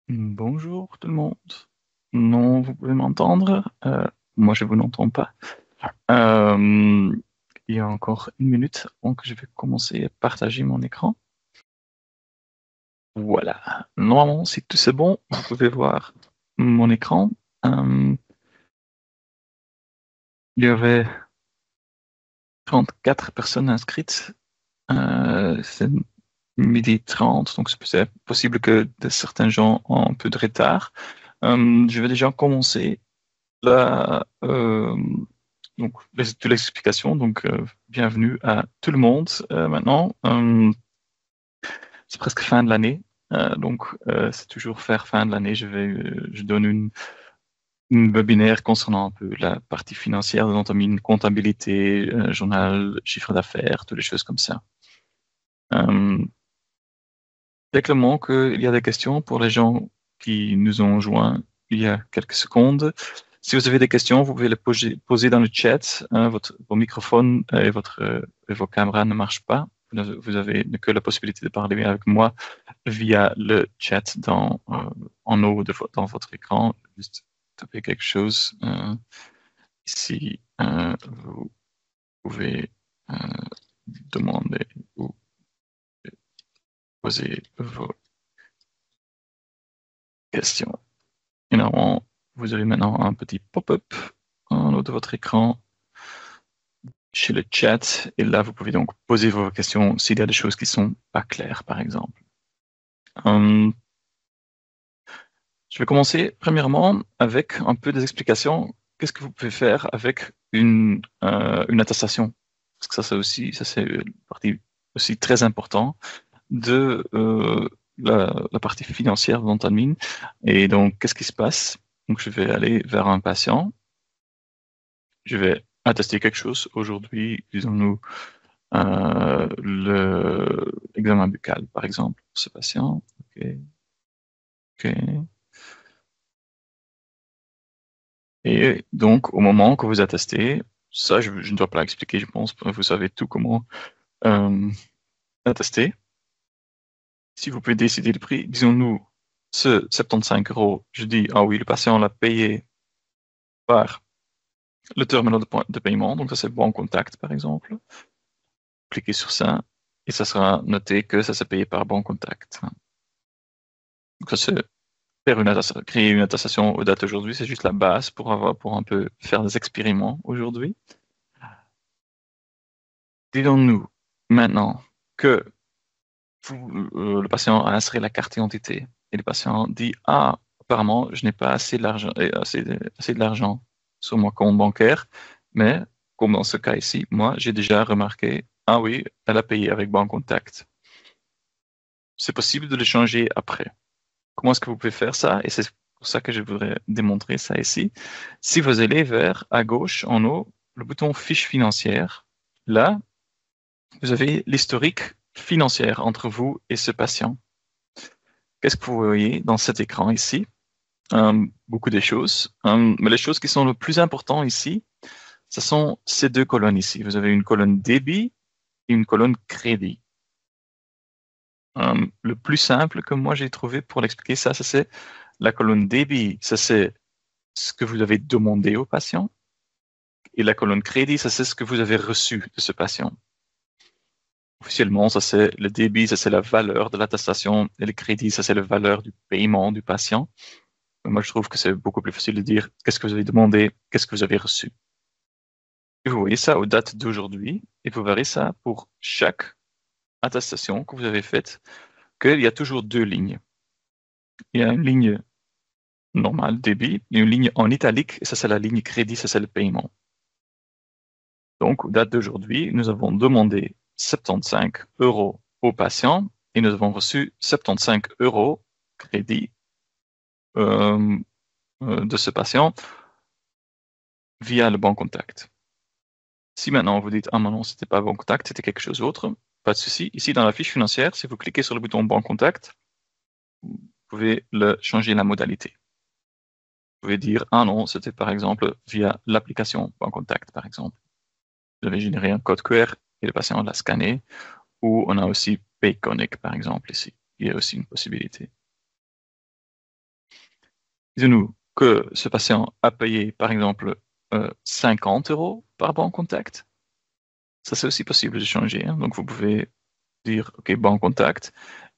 Bonjour tout le monde. Non, vous pouvez m'entendre? Moi, je vous n'entends pas. Euh, il y a encore une minute, donc je vais commencer à partager mon écran. Voilà. Normalement, si tout c'est bon, vous pouvez voir mon écran. Euh, il y avait 34 personnes inscrites. C'est midi 30, donc c'est possible que certains gens ont un peu de retard. Je vais déjà commencer. Là, donc, toute l'explication. Donc, bienvenue à tout le monde. Maintenant, c'est presque fin de l'année. C'est toujours faire fin de l'année. Je donne une webinaire concernant un peu la partie financière de l'entamine, comptabilité, journal, chiffre d'affaires, toutes les choses comme ça. Euh, Dès clairement qu'il y a des questions pour les gens qui nous ont joints il y a quelques secondes. Si vous avez des questions, vous pouvez les poser dans le chat. Hein, vos microphones et vos caméras ne marchent pas. Vous avez que la possibilité de parler avec moi via le chat en haut dans votre écran. Juste taper quelque chose ici. Vous pouvez euh, demander ou poser vos questions. Et normalement, vous avez maintenant un petit pop-up en haut de votre écran chez le chat. Et là, vous pouvez donc poser vos questions s'il y a des choses qui sont pas claires, par exemple. Hum, je vais commencer premièrement avec un peu des explications. Qu'est-ce que vous pouvez faire avec une attestation? Parce que ça, c'est une partie aussi très importante de la partie financière de l'Antamine. Et donc, qu'est-ce qui se passe? Donc, je vais aller vers un patient. Je vais attester quelque chose aujourd'hui, disons-nous, l'examen buccal, par exemple, pour ce patient. OK, OK. Et donc, au moment que vous attestez, ça, je ne dois pas l'expliquer, je pense, vous savez tout comment euh, attester. Si vous pouvez décider le prix, disons-nous, ce 75 euros, je dis, ah oui, le patient l'a payé par le terminal de paiement, donc ça c'est bon contact, par exemple. Cliquez sur ça, et ça sera noté que ça s'est payé par bon contact. Donc ça c'est créer une attestation aux dates d'aujourd'hui, c'est juste la base pour un peu faire des expériments aujourd'hui. Disons-nous maintenant que le patient a inséré la carte d'identité et le patient dit, ah, apparemment, je n'ai pas assez de l'argent, assez de l'argent sur mon compte bancaire, mais comme dans ce cas ici, moi, j'ai déjà remarqué, ah oui, elle a payé avec Banque Contact. C'est possible de le changer après. Comment est-ce que vous pouvez faire ça? Et c'est pour ça que je voudrais démontrer ça ici. Si vous allez vers à gauche, en haut, le bouton fiche financière, là, vous avez l'historique financière entre vous et ce patient. Qu'est-ce que vous voyez dans cet écran ici? Beaucoup de choses. Mais les choses qui sont le plus importantes ici, ce sont ces deux colonnes ici. Vous avez une colonne débit et une colonne crédit. Le plus simple que moi j'ai trouvé pour l'expliquer ça, c'est la colonne débit, ça c'est ce que vous avez demandé au patient. Et la colonne crédit, ça c'est ce que vous avez reçu de ce patient. Officiellement, ça c'est le débit, ça c'est la valeur de l'attestation, et le crédit, ça c'est la valeur du paiement du patient. Moi, je trouve que c'est beaucoup plus facile de dire qu'est-ce que vous avez demandé, qu'est-ce que vous avez reçu. Et vous voyez ça aux dates d'aujourd'hui, et vous verrez ça pour chaque attestation que vous avez faite, qu'il y a toujours deux lignes. Il y a une ligne normale, débit, et une ligne en italique, et ça c'est la ligne crédit, ça c'est le paiement. Donc, aux dates d'aujourd'hui, nous avons demandé 75 euros au patient, et nous avons reçu 75 euros crédit euh, de ce patient via le bon contact. Si maintenant vous dites, ah non, c'était pas bon contact, c'était quelque chose d'autre, pas de souci. Ici, dans la fiche financière, si vous cliquez sur le bouton bon contact, vous pouvez changer la modalité. Vous pouvez dire, ah non, c'était par exemple via l'application bon contact, par exemple. Vous avez généré un code QR et le patient l'a scanné, ou on a aussi Payconic, par exemple, ici. Il y a aussi une possibilité. disons-nous que ce patient a payé, par exemple, 50 € par banque contact. Ça, c'est aussi possible de changer, hein. Donc, vous pouvez dire, OK, banque contact,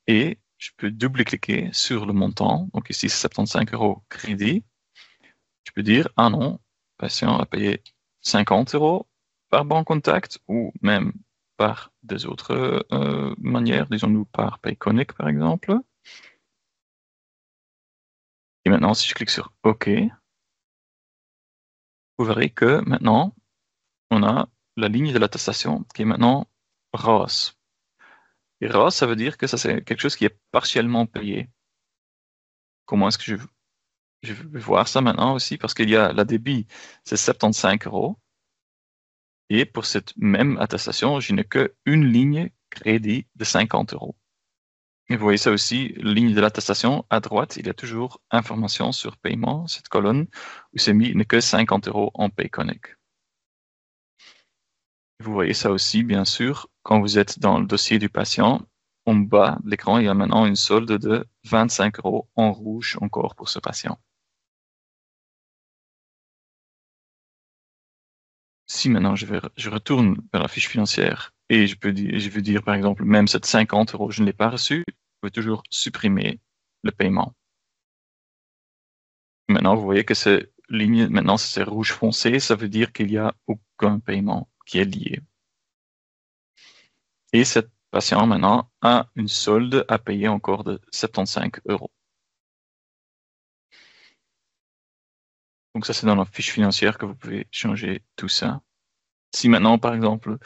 et je peux double-cliquer sur le montant. Donc, ici, c'est 75 € crédit. Je peux dire, ah non, patient a payé 50 € par banque contact, ou même par des autres manières, disons-nous par Payconic, par exemple. Et maintenant, si je clique sur OK, vous verrez que maintenant, on a la ligne de l'attestation qui est maintenant rose. Et rose, ça veut dire que ça, c'est quelque chose qui est partiellement payé. Comment est-ce que je vais voir ça maintenant aussi? Parce qu'il y a la débit, c'est 75 €. Et pour cette même attestation, je n'ai qu'une ligne crédit de 50 €. Et vous voyez ça aussi, ligne de l'attestation, à droite, il y a toujours information sur paiement, cette colonne, où c'est mis n'est que 50 € en Payconic. Vous voyez ça aussi, bien sûr, quand vous êtes dans le dossier du patient, en bas de l'écran, il y a maintenant une solde de 25 € en rouge encore pour ce patient. Si maintenant je retourne vers la fiche financière et je veux dire, par exemple, même cette 50 €, je ne l'ai pas reçu, je peux toujours supprimer le paiement. Maintenant, vous voyez que c'est ligne, maintenant c'est rouge foncé, ça veut dire qu'il n'y a aucun paiement qui est lié. Et cette patient maintenant a une solde à payer encore de 75 €. Donc ça, c'est dans la fiche financière que vous pouvez changer tout ça. Si maintenant, par exemple,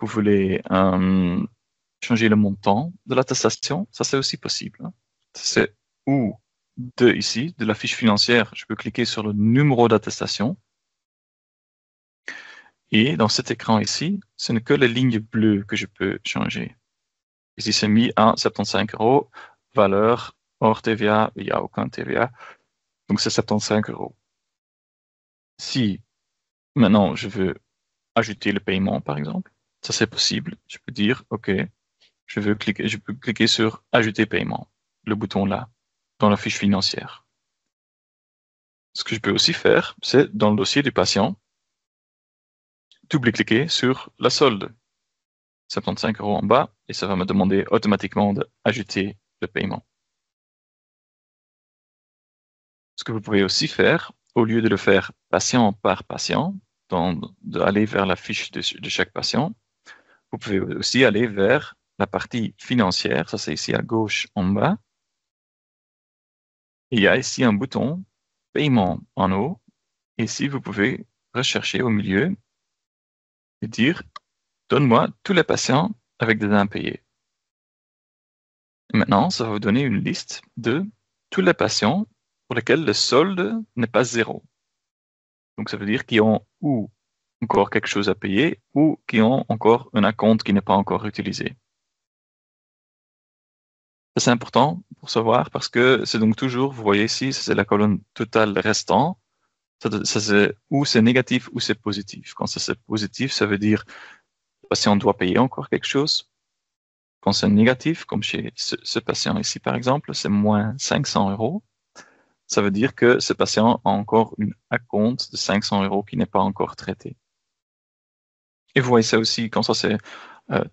vous voulez changer le montant de l'attestation, ça c'est aussi possible, hein. C'est ou ici, de la fiche financière, je peux cliquer sur le numéro d'attestation. Et dans cet écran ici, ce n'est que les lignes bleues que je peux changer. Ici, c'est mis à 75 €, valeur hors TVA, il n'y a aucun TVA, donc c'est 75 €. Si maintenant je veux ajouter le paiement, par exemple, ça c'est possible. Je peux dire, OK, je peux cliquer sur ajouter paiement, le bouton là, dans la fiche financière. Ce que je peux aussi faire, c'est dans le dossier du patient, double-cliquer sur la solde, 75 € en bas, et ça va me demander automatiquement d'ajouter le paiement. Ce que vous pouvez aussi faire, au lieu de le faire patient par patient, d'aller vers la fiche de chaque patient, vous pouvez aussi aller vers la partie financière, ça c'est ici à gauche en bas. Il y a ici un bouton paiement en haut. Ici, vous pouvez rechercher au milieu et dire donne-moi tous les patients avec des impayés. Et maintenant, ça va vous donner une liste de tous les patients pour lesquels le solde n'est pas zéro. Donc ça veut dire qu'ils ont ou encore quelque chose à payer ou qui ont encore un acompte qui n'est pas encore utilisé. Ça, c'est important pour savoir parce que c'est donc toujours, vous voyez ici, c'est la colonne totale restant. Ça, c'est ou c'est négatif ou c'est positif. Quand c'est positif, ça veut dire le patient doit payer encore quelque chose. Quand c'est négatif, comme chez ce patient ici par exemple, c'est moins 500 €. Ça veut dire que ce patient a encore une acompte de 500 € qui n'est pas encore traité. Et vous voyez ça aussi, quand ça c'est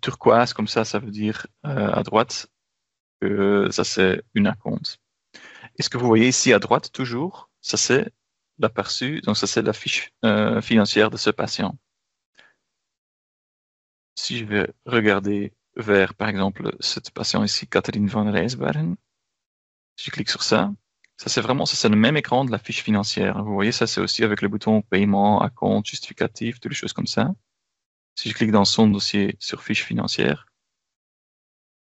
turquoise, comme ça veut dire à droite que ça c'est une acompte. Et ce que vous voyez ici à droite, toujours, ça c'est l'aperçu, donc ça c'est la fiche financière de ce patient. Si je vais regarder vers, par exemple, cette patient ici, Catherine van Rijsbergen, si je clique sur ça, ça c'est le même écran de la fiche financière. Vous voyez, ça c'est aussi avec le bouton paiement, acompte, justificatif, toutes les choses comme ça. Si je clique dans son dossier sur fiche financière,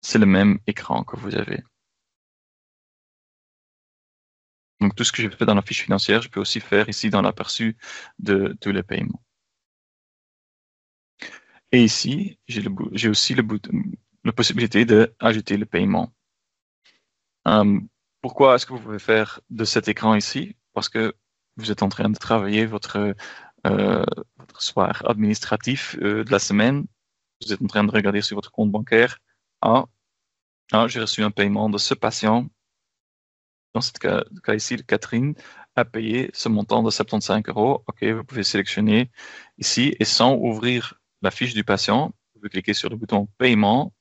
c'est le même écran que vous avez. Donc tout ce que j'ai fait dans la fiche financière, je peux aussi faire ici dans l'aperçu de tous les paiements. Et ici, j'ai aussi la possibilité d'ajouter le paiement. Pourquoi est-ce que vous pouvez faire de cet écran ici? Parce que vous êtes en train de travailler votre soir administratif de la semaine. Vous êtes en train de regarder sur votre compte bancaire. Ah, j'ai reçu un paiement de ce patient. dans ce cas ici, Catherine a payé ce montant de 75 €. OK, vous pouvez sélectionner ici et sans ouvrir la fiche du patient, vous pouvez cliquer sur le bouton paiement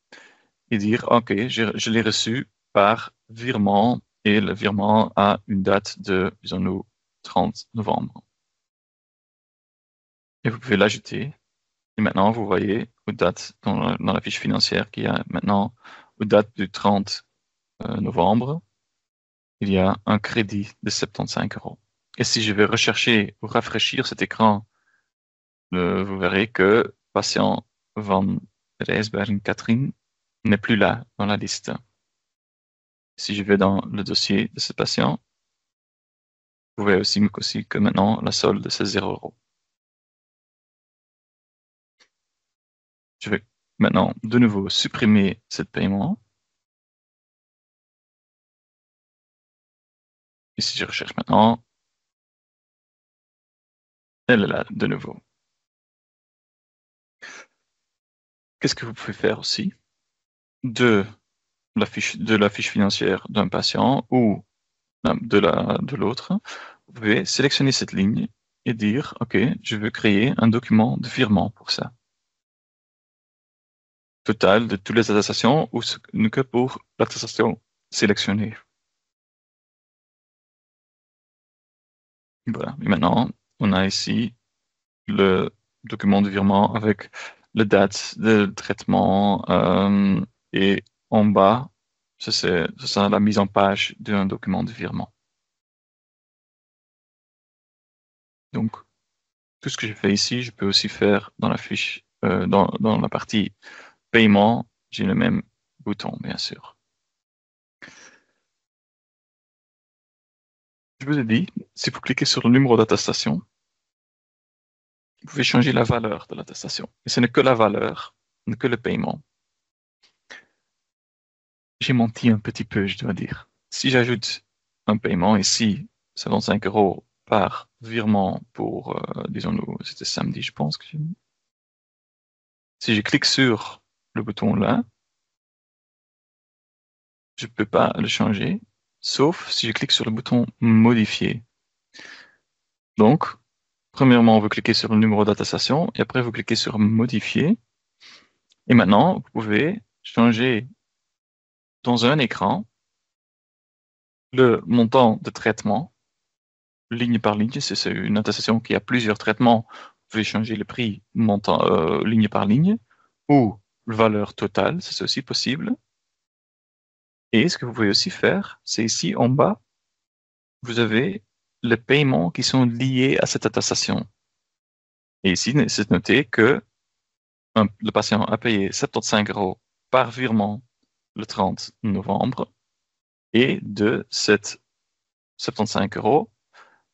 et dire OK, je l'ai reçu par virement et le virement a une date de, disons-nous, 30 novembre. Et vous pouvez l'ajouter. Et maintenant, vous voyez aux dates dans la fiche financière qu'il y a maintenant, aux dates du 30 novembre, il y a un crédit de 75 €. Et si je vais rechercher ou rafraîchir cet écran, vous verrez que patient Van Rijsbergen Catherine n'est plus là dans la liste. Si je vais dans le dossier de ce patient, vous voyez aussi que maintenant la solde c'est 0 €. Je vais maintenant de nouveau supprimer ce paiement. Et si je recherche maintenant, elle est là de nouveau. Qu'est-ce que vous pouvez faire aussi de la fiche financière d'un patient ou de l'autre? Vous pouvez sélectionner cette ligne et dire, OK, je veux créer un document de virement pour ça. Total de toutes les attestations ou que pour l'attestation sélectionnée. Voilà. Et maintenant, on a ici le document de virement avec la date de traitement et en bas, c'est la mise en page d'un document de virement. Donc, tout ce que j'ai fait ici, je peux aussi faire dans la fiche, dans la partie paiement, j'ai le même bouton, bien sûr. Je vous ai dit, si vous cliquez sur le numéro d'attestation, vous pouvez changer la valeur de l'attestation. Et ce n'est que la valeur, que le paiement. J'ai menti un petit peu, je dois dire. Si j'ajoute un paiement ici, 75 € par virement pour, disons-nous, c'était samedi, je pense que j'ai mis. Si je clique sur le bouton là, je ne peux pas le changer, sauf si je clique sur le bouton modifier. Donc, premièrement, vous cliquez sur le numéro d'attestation et après vous cliquez sur modifier. Et maintenant, vous pouvez changer dans un écran le montant de traitement, ligne par ligne. Si c'est une attestation qui a plusieurs traitements, vous pouvez changer le prix montant, ligne par ligne, ou valeur totale, c'est aussi possible. Et ce que vous pouvez aussi faire, c'est ici en bas, vous avez les paiements qui sont liés à cette attestation. Et ici, c'est noté que le patient a payé 75 € par virement le 30 novembre et de cette 75 €,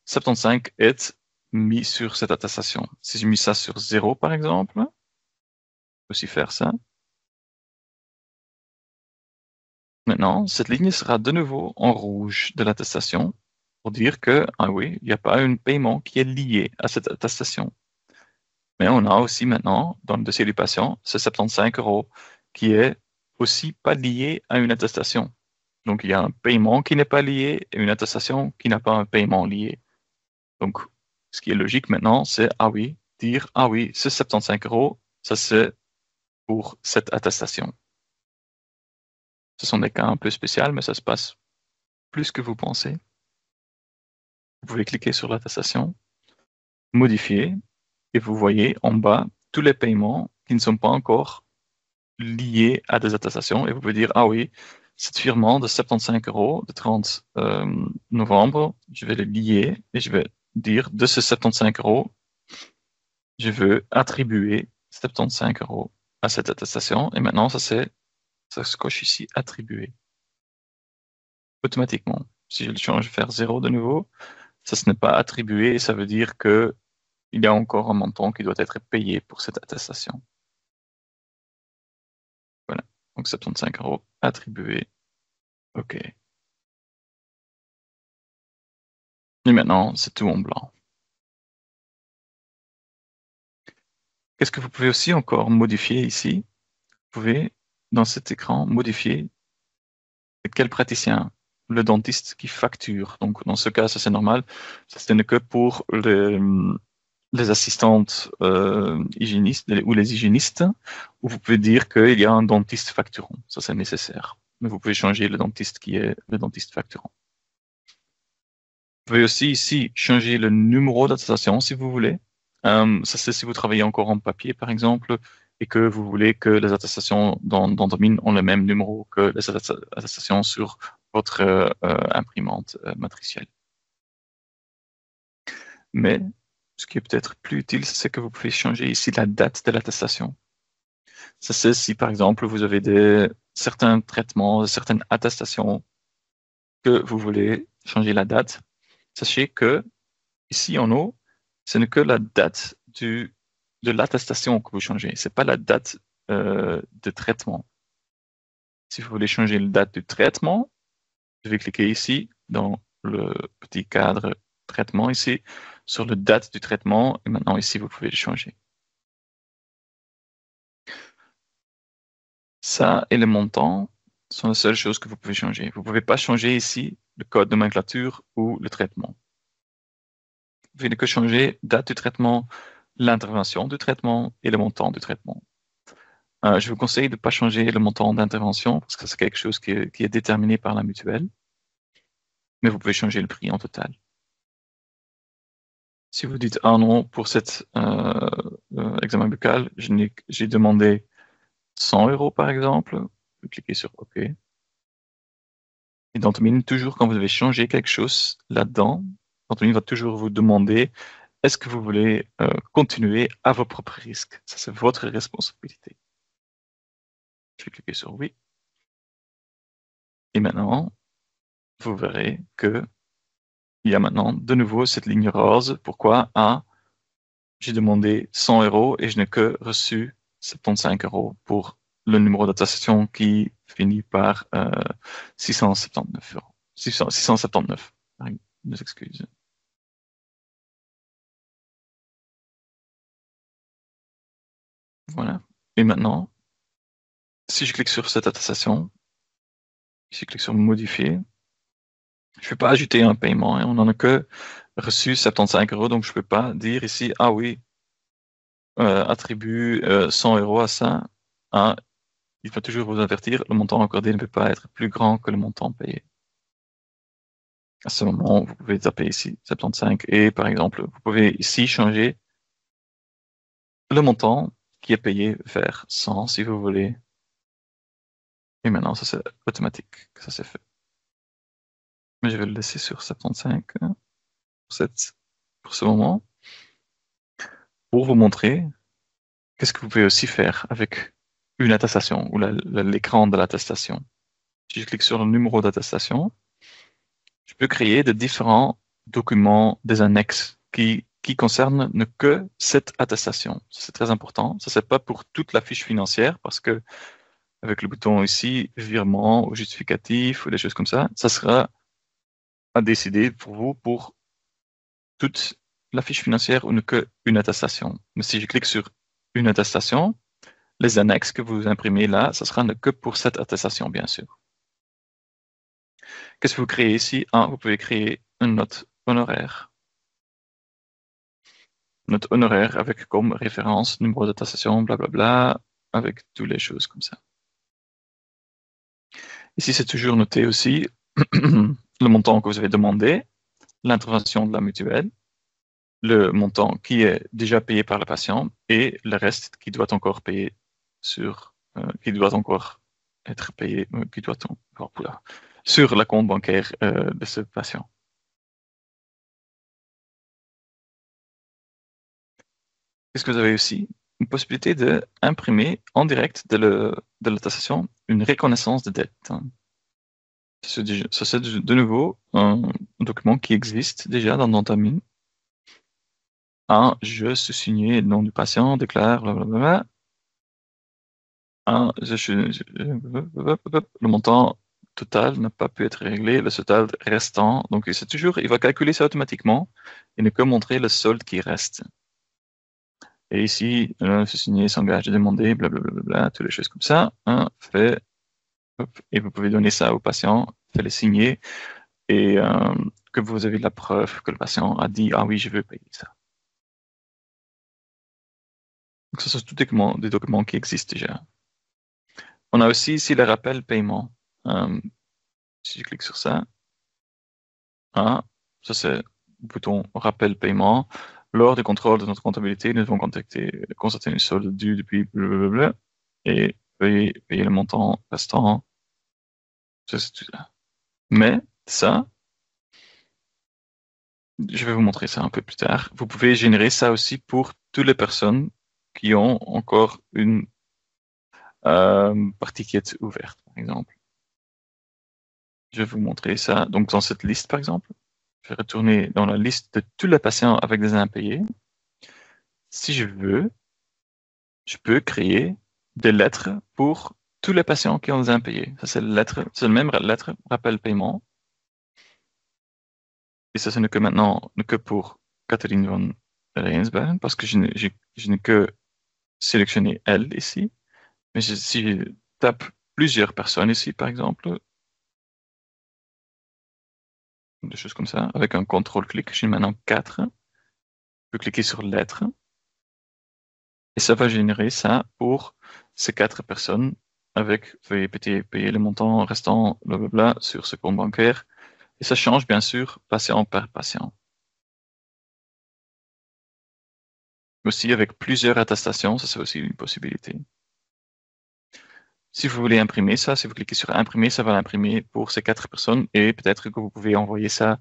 75 est mis sur cette attestation. Si j'ai mis ça sur 0 par exemple, je peux aussi faire ça. Maintenant, cette ligne sera de nouveau en rouge de l'attestation pour dire que, ah oui, il n'y a pas un paiement qui est lié à cette attestation. Mais on a aussi maintenant, dans le dossier du patient, ce 75 € qui est aussi pas lié à une attestation. Donc, il y a un paiement qui n'est pas lié et une attestation qui n'a pas un paiement lié. Donc, ce qui est logique maintenant, c'est, ah oui, dire, ah oui, ce 75 €, ça c'est pour cette attestation. Ce sont des cas un peu spéciaux, mais ça se passe plus que vous pensez. Vous pouvez cliquer sur l'attestation, modifier, et vous voyez en bas tous les paiements qui ne sont pas encore liés à des attestations. Et vous pouvez dire, ah oui, cet virement de 75 € de 30 novembre, je vais le lier et je vais dire de ce 75 €, je veux attribuer 75 € à cette attestation. Et maintenant, ça se coche ici, attribuer. Automatiquement. Si je le change vers 0 de nouveau, ça ce n'est pas attribué et ça veut dire que il y a encore un montant qui doit être payé pour cette attestation. Voilà. Donc 75 € attribué. OK. Et maintenant, c'est tout en blanc. Qu'est-ce que vous pouvez aussi encore modifier ici? Vous pouvez, dans cet écran, modifier quel praticien le dentiste qui facture. Donc, dans ce cas, ça c'est normal. Ça, ce n'est que pour les assistantes hygiénistes ou les hygiénistes, où vous pouvez dire qu'il y a un dentiste facturant. Ça, c'est nécessaire. Mais vous pouvez changer le dentiste qui est le dentiste facturant. Vous pouvez aussi ici changer le numéro d'attestation si vous voulez. Ça, c'est si vous travaillez encore en papier, par exemple, et que vous voulez que les attestations dans Domine ont le même numéro que les attestations sur votre imprimante matricielle. Mais ce qui est peut-être plus utile, c'est que vous pouvez changer ici la date de l'attestation. Ça, c'est si, par exemple, vous avez certains traitements, certaines attestations que vous voulez changer la date. Sachez que ici en haut, ce n'est que la date de l'attestation que vous changez. Ce n'est pas la date de traitement. Si vous voulez changer la date du traitement, je vais cliquer ici dans le petit cadre traitement ici, sur la date du traitement, et maintenant ici, vous pouvez le changer. Ça et le montant sont les seules choses que vous pouvez changer. Vous ne pouvez pas changer ici le code de nomenclature ou le traitement. Vous pouvez que changer date du traitement, l'intervention du traitement et le montant du traitement. Je vous conseille de ne pas changer le montant d'intervention parce que c'est quelque chose qui est déterminé par la mutuelle. Mais vous pouvez changer le prix en total. Si vous dites ah non, pour cet examen buccal, j'ai demandé 100 € par exemple, vous cliquez sur OK. Et dans Domine, toujours quand vous avez changé quelque chose là-dedans, Domine va toujours vous demander est-ce que vous voulez continuer à vos propres risques. Ça, c'est votre responsabilité. Je vais cliquer sur oui. Et maintenant, vous verrez que il y a maintenant de nouveau cette ligne rose. Pourquoi? J'ai demandé 100 € et je n'ai que reçu 75 € pour le numéro d'attestation qui finit par 679 €. 679. Mes excuses. Voilà. Et maintenant, si je clique sur cette attestation, si je clique sur modifier, je ne peux pas ajouter un paiement. On n'en a que reçu 75 €, donc je ne peux pas dire ici, ah oui, attribue 100 € à ça. Il faut toujours vous avertir, le montant accordé ne peut pas être plus grand que le montant payé. À ce moment, vous pouvez taper ici 75 et par exemple, vous pouvez ici changer le montant qui est payé vers 100 si vous voulez. Et maintenant, ça c'est automatique que ça c'est fait. Mais je vais le laisser sur 75 pour ce moment pour vous montrer qu'est-ce que vous pouvez aussi faire avec une attestation ou l'écran de l'attestation. Si je clique sur le numéro d'attestation, je peux créer de différents documents, des annexes qui concernent ne que cette attestation. C'est très important. Ça, c'est pas pour toute la fiche financière parce que avec le bouton ici, virement ou justificatif ou des choses comme ça sera à décider pour vous pour toute la fiche financière ou ne que une attestation. Mais si je clique sur une attestation, les annexes que vous imprimez là, ça sera ne que pour cette attestation, bien sûr. Qu'est-ce que vous créez ici? Vous pouvez créer une note honoraire. Note honoraire avec comme référence numéro d'attestation, blablabla, avec toutes les choses comme ça. Ici, c'est toujours noté aussi le montant que vous avez demandé, l'intervention de la mutuelle, le montant qui est déjà payé par le patient et le reste qui doit encore payer qui doit encore être payé, sur la compte bancaire de ce patient. Qu'est-ce que vous avez aussi? Une possibilité d'imprimer en direct de l'attestation une reconnaissance de dette. Ça, c'est de nouveau un document qui existe déjà dans Domine. Je suis signé le nom du patient, déclare, blablabla. Le montant total n'a pas pu être réglé, le total restant. Donc, c'est toujours, il va calculer ça automatiquement et ne que montrer le solde qui reste. Et ici, se signer, s'engage à demander, blablabla, toutes les choses comme ça. Fait. Et vous pouvez donner ça au patient fallait signer et que vous avez la preuve que le patient a dit ah oui, je veux payer ça. Donc ça, c'est tous des documents qui existent déjà. On a aussi ici les rappels paiement. Si je clique sur ça, ça c'est le bouton rappel paiement. Lors des contrôles de notre comptabilité, nous devons constater une solde due depuis blablabla et payer le montant restant. Ça, c'est tout ça. Mais ça, je vais vous montrer ça un peu plus tard. Vous pouvez générer ça aussi pour toutes les personnes qui ont encore une partie qui est ouverte, par exemple. Je vais vous montrer ça. Donc, dans cette liste, par exemple, je vais retourner dans la liste de tous les patients avec des impayés. Si je veux, je peux créer des lettres pour tous les patients qui ont des impayés. Ça, c'est la même lettre, rappel paiement. Et ça, ce n'est que maintenant, que pour Catherine van Rijnsbergen, parce que je n'ai que sélectionné elle ici. Mais si je tape plusieurs personnes ici, par exemple, des choses comme ça, avec un contrôle-clic, j'ai maintenant 4. Je peux cliquer sur lettres. Et ça va générer ça pour ces 4 personnes avec veuillez payer le montant restant, blablabla, sur ce compte bancaire. Et ça change bien sûr patient par patient. Aussi avec plusieurs attestations, ça c'est aussi une possibilité. Si vous voulez imprimer ça, si vous cliquez sur imprimer, ça va l'imprimer pour ces 4 personnes et peut-être que vous pouvez envoyer ça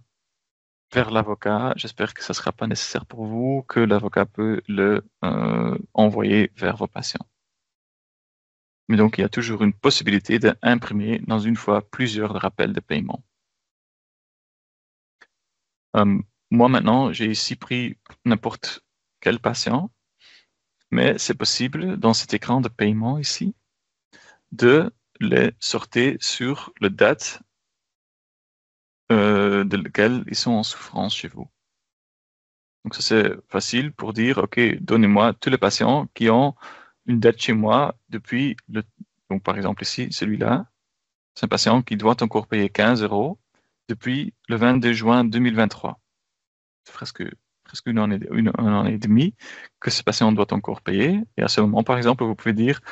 vers l'avocat. J'espère que ça ne sera pas nécessaire pour vous, que l'avocat peut le envoyer vers vos patients. Mais donc, il y a toujours une possibilité d'imprimer dans une fois plusieurs rappels de paiement. Moi, maintenant, j'ai ici pris n'importe quel patient, mais c'est possible, dans cet écran de paiement ici, de les sortir sur la date de laquelle ils sont en souffrance chez vous. Donc ça, c'est facile pour dire, OK, donnez-moi tous les patients qui ont une dette chez moi depuis le... Donc, par exemple, ici, celui-là, c'est un patient qui doit encore payer 15 € depuis le 22 juin 2023. C'est presque un an et demi que ce patient doit encore payer. Et à ce moment, par exemple, vous pouvez dire,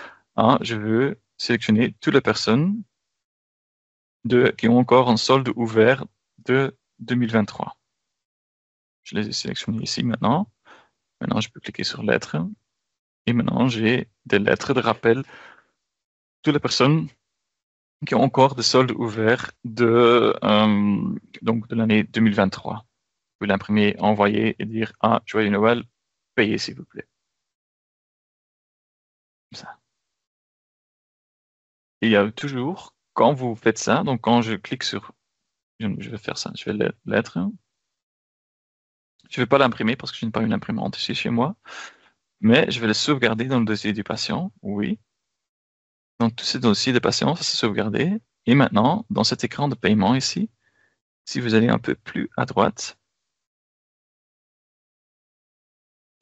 je veux sélectionner toutes les personnes qui ont encore un solde ouvert de 2023. Je les ai sélectionnés ici maintenant. Maintenant, je peux cliquer sur lettres. Et maintenant, j'ai des lettres de rappel. Toutes les personnes qui ont encore des soldes ouverts donc de l'année 2023. Vous pouvez l'imprimer, envoyer et dire joyeux Noël, payez s'il vous plaît. Comme ça. Et il y a toujours, quand vous faites ça, donc quand je clique sur, je vais faire ça, je vais lettre. Je ne vais pas l'imprimer parce que je n'ai pas une imprimante ici chez moi, mais je vais le sauvegarder dans le dossier du patient, oui. Donc tous ces dossiers de patient, ça s'est sauvegardé. Et maintenant, dans cet écran de paiement ici, si vous allez un peu plus à droite,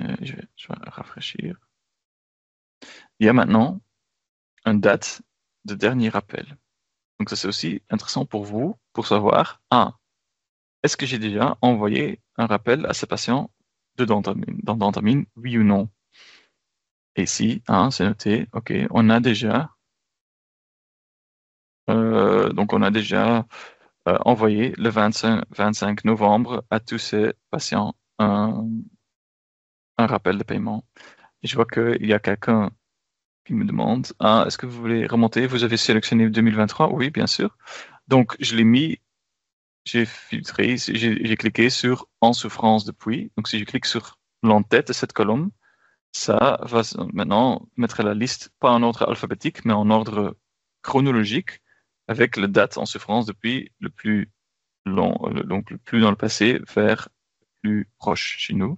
je vais rafraîchir. Il y a maintenant une date de dernier rappel. Donc ça c'est aussi intéressant pour vous, pour savoir, est-ce que j'ai déjà envoyé un rappel à ce patient dans Dentamine, oui ou non? Et ici, c'est noté, ok, on a déjà envoyé le 25 novembre à tous ces patients un rappel de paiement. Et je vois qu'il y a quelqu'un qui me demande, est-ce que vous voulez remonter? Vous avez sélectionné 2023? Oui, bien sûr. Donc, je l'ai mis, j'ai filtré, j'ai cliqué sur en souffrance depuis. Donc, si je clique sur l'en-tête de cette colonne, ça va maintenant mettre la liste, pas en ordre alphabétique, mais en ordre chronologique, avec la date en souffrance depuis le plus long, donc le plus dans le passé vers le plus proche chez nous.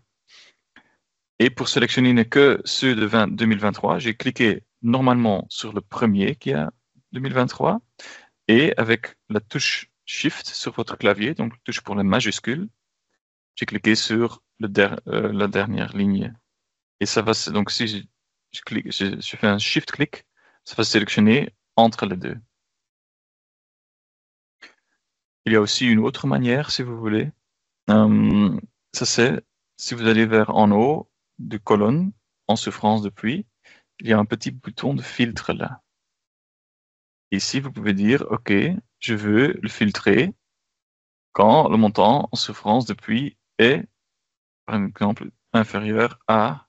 Et pour sélectionner que ceux de 2023, j'ai cliqué normalement sur le premier qui a 2023 et avec la touche Shift sur votre clavier, donc la touche pour la majuscule, j'ai cliqué sur la dernière ligne. Et ça va, donc si je fais un Shift-clic, ça va sélectionner entre les deux. Il y a aussi une autre manière, si vous voulez. Ça c'est, si vous allez vers en haut de colonne, en souffrance de pluie, il y a un petit bouton de filtre là. Ici, vous pouvez dire, OK, je veux le filtrer quand le montant en souffrance de pluie est, par exemple, inférieur à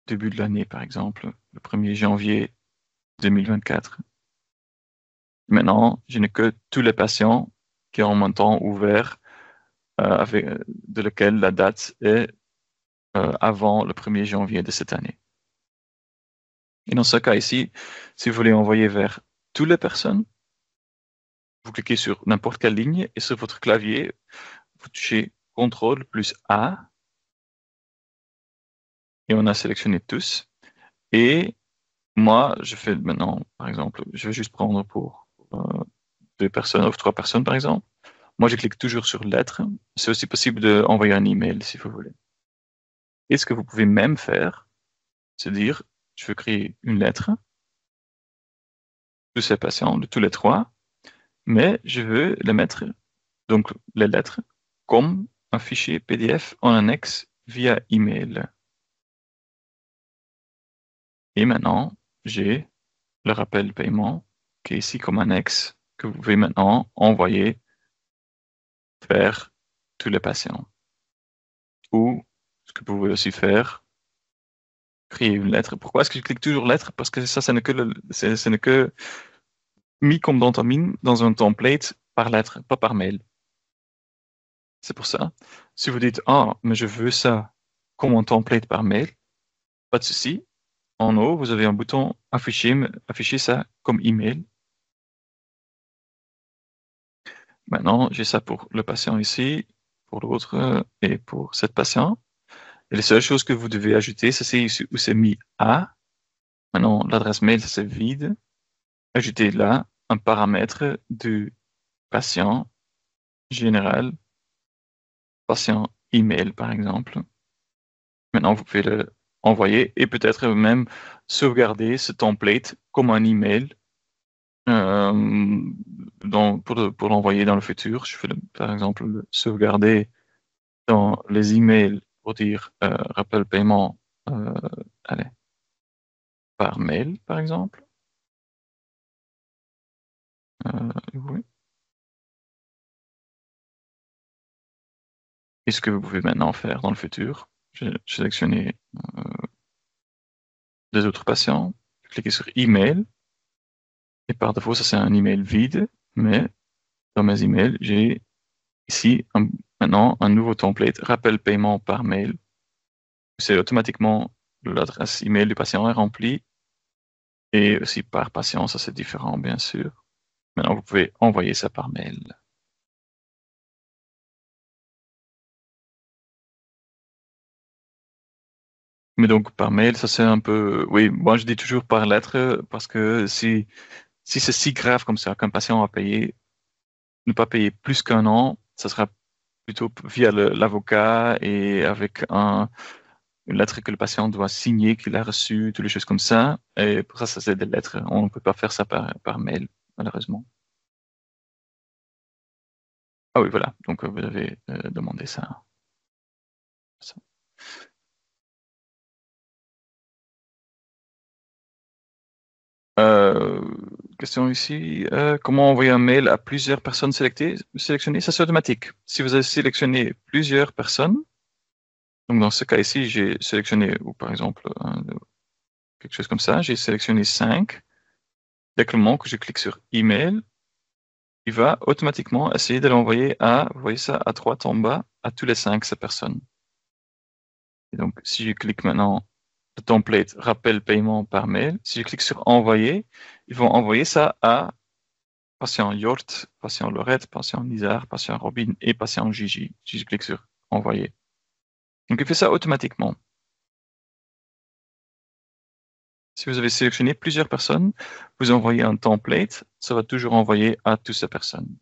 début de l'année, par exemple, le 1er janvier 2024. Maintenant, je n'ai que tous les patients qui ont un montant ouvert de lequel la date est avant le 1er janvier de cette année. Et dans ce cas ici, si vous voulez envoyer vers toutes les personnes, vous cliquez sur n'importe quelle ligne et sur votre clavier, vous touchez CTRL plus A et on a sélectionné tous. Et moi, je fais maintenant, par exemple, je vais juste prendre pour 2 personnes ou 3 personnes, par exemple. Moi, je clique toujours sur lettres. C'est aussi possible d'envoyer un email si vous voulez. Et ce que vous pouvez même faire, c'est dire, je veux créer une lettre de ces patients, de tous les 3, mais je veux les mettre, donc les lettres, comme un fichier PDF en annexe via email. Et maintenant, j'ai le rappel paiement qui est ici comme annexe que vous pouvez maintenant envoyer vers tous les patients. Ou ce que vous pouvez aussi faire, créer une lettre. Pourquoi est-ce que je clique toujours lettre? Parce que ça n'est que mis comme dans un template par lettre, pas par mail. C'est pour ça. Si vous dites, ah, mais je veux ça comme un template par mail, pas de souci. En haut, vous avez un bouton afficher ça comme email. Maintenant, j'ai ça pour le patient ici, pour l'autre et pour cette patient. Et les seules choses que vous devez ajouter, c'est ici où c'est mis A. Maintenant, l'adresse mail, c'est vide. Ajoutez là un paramètre du patient général, patient email par exemple. Maintenant, vous pouvez le envoyer et peut-être même sauvegarder ce template comme un email pour l'envoyer dans le futur. Je fais par exemple le sauvegarder dans les emails pour dire rappel paiement allez, par mail par exemple. Oui. Et ce que vous pouvez maintenant faire dans le futur, je vais sélectionner des autres patients, cliquez sur email et par défaut ça c'est un email vide, mais dans mes emails j'ai ici maintenant un nouveau template rappel paiement par mail. C'est automatiquement l'adresse email du patient est remplie et aussi par patient, ça c'est différent bien sûr. Maintenant vous pouvez envoyer ça par mail. Mais donc par mail, ça c'est un peu, oui, moi je dis toujours par lettre parce que si c'est si grave comme ça qu'un patient a payé, ne pas payer plus qu'un an, ça sera plutôt via l'avocat et avec une lettre que le patient doit signer qu'il a reçue, toutes les choses comme ça. Et pour ça, ça c'est des lettres. On ne peut pas faire ça par mail, malheureusement. Ah oui, voilà. Donc vous avez demandé ça. Ça. Euh, Question ici. Comment envoyer un mail à plusieurs personnes sélectionnées? Ça c'est automatique. Si vous avez sélectionné plusieurs personnes, donc dans ce cas ici, j'ai sélectionné, ou par exemple, quelque chose comme ça, j'ai sélectionné 5. Dès que le moment que je clique sur email, il va automatiquement essayer de l'envoyer vous voyez ça, à droite en bas, à tous les 5 ces personnes. Et donc, si je clique maintenant le template rappel paiement par mail, si je clique sur envoyer, ils vont envoyer ça à patient Yort, patient Laurette, patient Nizar, patient Robin et patient Gigi. Si je clique sur envoyer. Donc, il fait ça automatiquement. Si vous avez sélectionné plusieurs personnes, vous envoyez un template, ça va toujours envoyer à toutes ces personnes.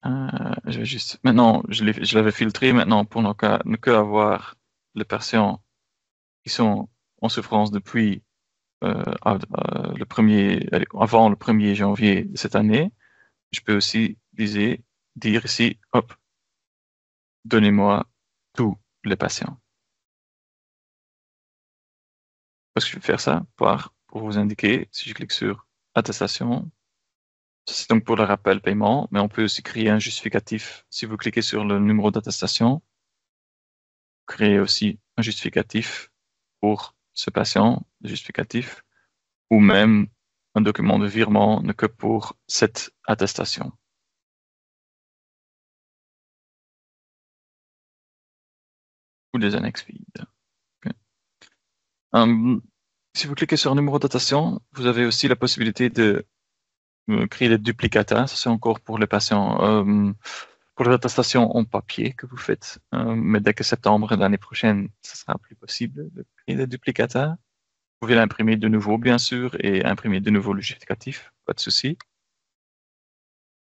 Je vais juste. Maintenant, je l'avais filtré. Maintenant, pour ne que avoir les patients qui sont en souffrance depuis avant le 1er janvier de cette année, je peux aussi dire ici, hop, donnez-moi tous les patients. Parce que je vais faire ça pour vous indiquer, si je clique sur attestation, c'est donc pour le rappel paiement, mais on peut aussi créer un justificatif. Si vous cliquez sur le numéro d'attestation, créez aussi un justificatif pour ce patient, le justificatif, ou même un document de virement ne que pour cette attestation. Ou des annexes vides. Okay. Si vous cliquez sur numéro d'attestation, vous avez aussi la possibilité de créer des duplicata. Ça, c'est encore pour les patients, pour les attestations en papier que vous faites. Mais dès que septembre de l'année prochaine, ce sera plus possible de créer des duplicata. Vous pouvez l'imprimer de nouveau, bien sûr, et imprimer de nouveau le justificatif, pas de souci.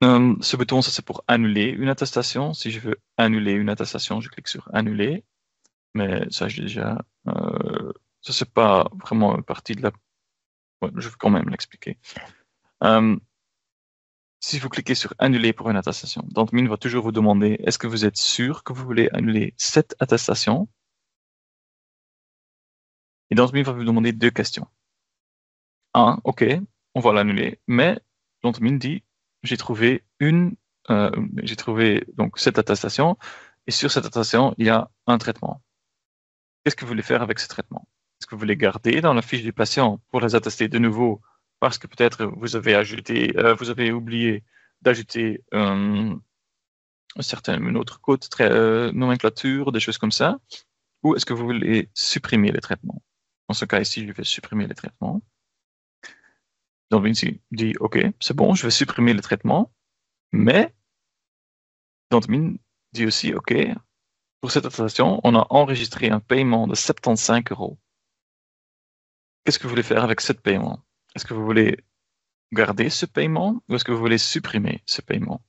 Ce bouton, ça c'est pour annuler une attestation. Si je veux annuler une attestation, je clique sur annuler. Mais ça, j'ai déjà. Ça, c'est pas vraiment partie de la. Ouais, je vais quand même l'expliquer. Si vous cliquez sur annuler pour une attestation, Dantmin va toujours vous demander est-ce que vous êtes sûr que vous voulez annuler cette attestation? Et Dantmin va vous demander deux questions. Un, ok, on va l'annuler, mais Dantmin dit j'ai trouvé donc cette attestation, et sur cette attestation, il y a un traitement. Qu'est-ce que vous voulez faire avec ce traitement? Est-ce que vous voulez garder dans la fiche du patient pour les attester de nouveau parce que peut-être vous avez oublié d'ajouter une autre code, nomenclature, des choses comme ça, ou est-ce que vous voulez supprimer les traitements? Dans ce cas ici, je vais supprimer les traitements. Donc Vinci dit OK, c'est bon, je vais supprimer les traitements, mais Dantmin dit aussi OK, pour cette attestation, on a enregistré un paiement de 75 €. Qu'est-ce que vous voulez faire avec ce paiement? Est-ce que vous voulez garder ce paiement ou est-ce que vous voulez supprimer ce paiement?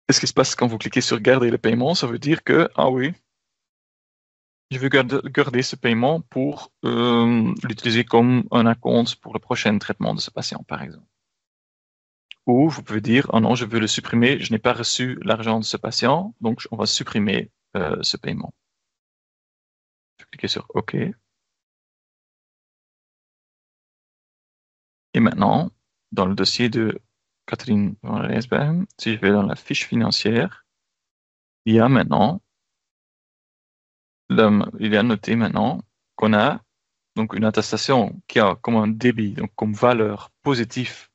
Qu'est-ce qui se passe quand vous cliquez sur garder le paiement? Ça veut dire que, ah oui, je veux garder ce paiement pour l'utiliser comme un acompte pour le prochain traitement de ce patient, par exemple. Ou vous pouvez dire, oh non, je veux le supprimer, je n'ai pas reçu l'argent de ce patient, donc on va supprimer ce paiement. Je vais cliquer sur OK. Et maintenant, dans le dossier de Catherine van Rijsbergen, si je vais dans la fiche financière, il y a noté maintenant qu'on a donc une attestation qui a comme un débit, donc comme valeur positif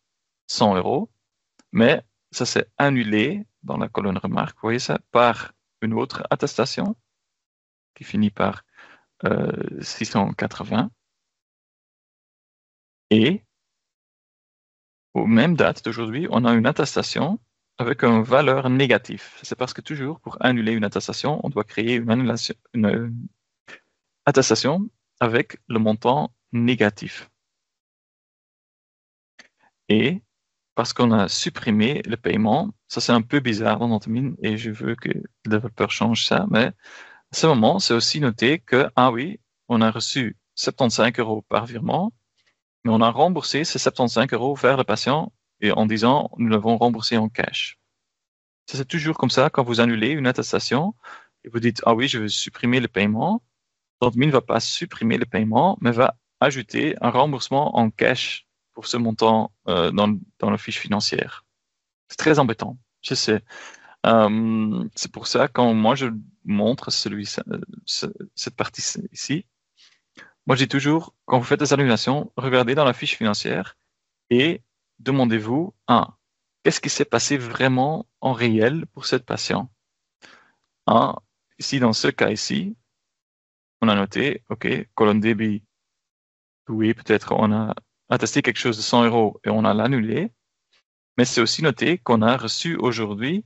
100 €, mais ça s'est annulé dans la colonne remarque, vous voyez ça, par une autre attestation qui finit par 680. Et aux mêmes dates d'aujourd'hui, on a une attestation avec une valeur négative. C'est parce que toujours, pour annuler une attestation, on doit créer une attestation avec le montant négatif. Et parce qu'on a supprimé le paiement, ça c'est un peu bizarre dans notre mine et je veux que le développeur change ça, mais à ce moment, c'est aussi noté que, ah oui, on a reçu 75 € par virement, mais on a remboursé ces 75 € vers le patient et en disant nous l'avons remboursé en cash. Ça, c'est toujours comme ça quand vous annulez une attestation et vous dites ah oui, je veux supprimer le paiement. L'admin ne va pas supprimer le paiement, mais va ajouter un remboursement en cash pour ce montant dans la fiche financière. C'est très embêtant, je sais. C'est pour ça quand moi je montre cette partie ici, moi je dis toujours quand vous faites des annulations, regardez dans la fiche financière et demandez-vous qu'est-ce qui s'est passé vraiment en réel pour cette patient. Ici dans ce cas ici, on a noté, OK, colonne débit, oui, peut-être on a attesté quelque chose de 100 € et on a l'annulé, mais c'est aussi noté qu'on a reçu aujourd'hui,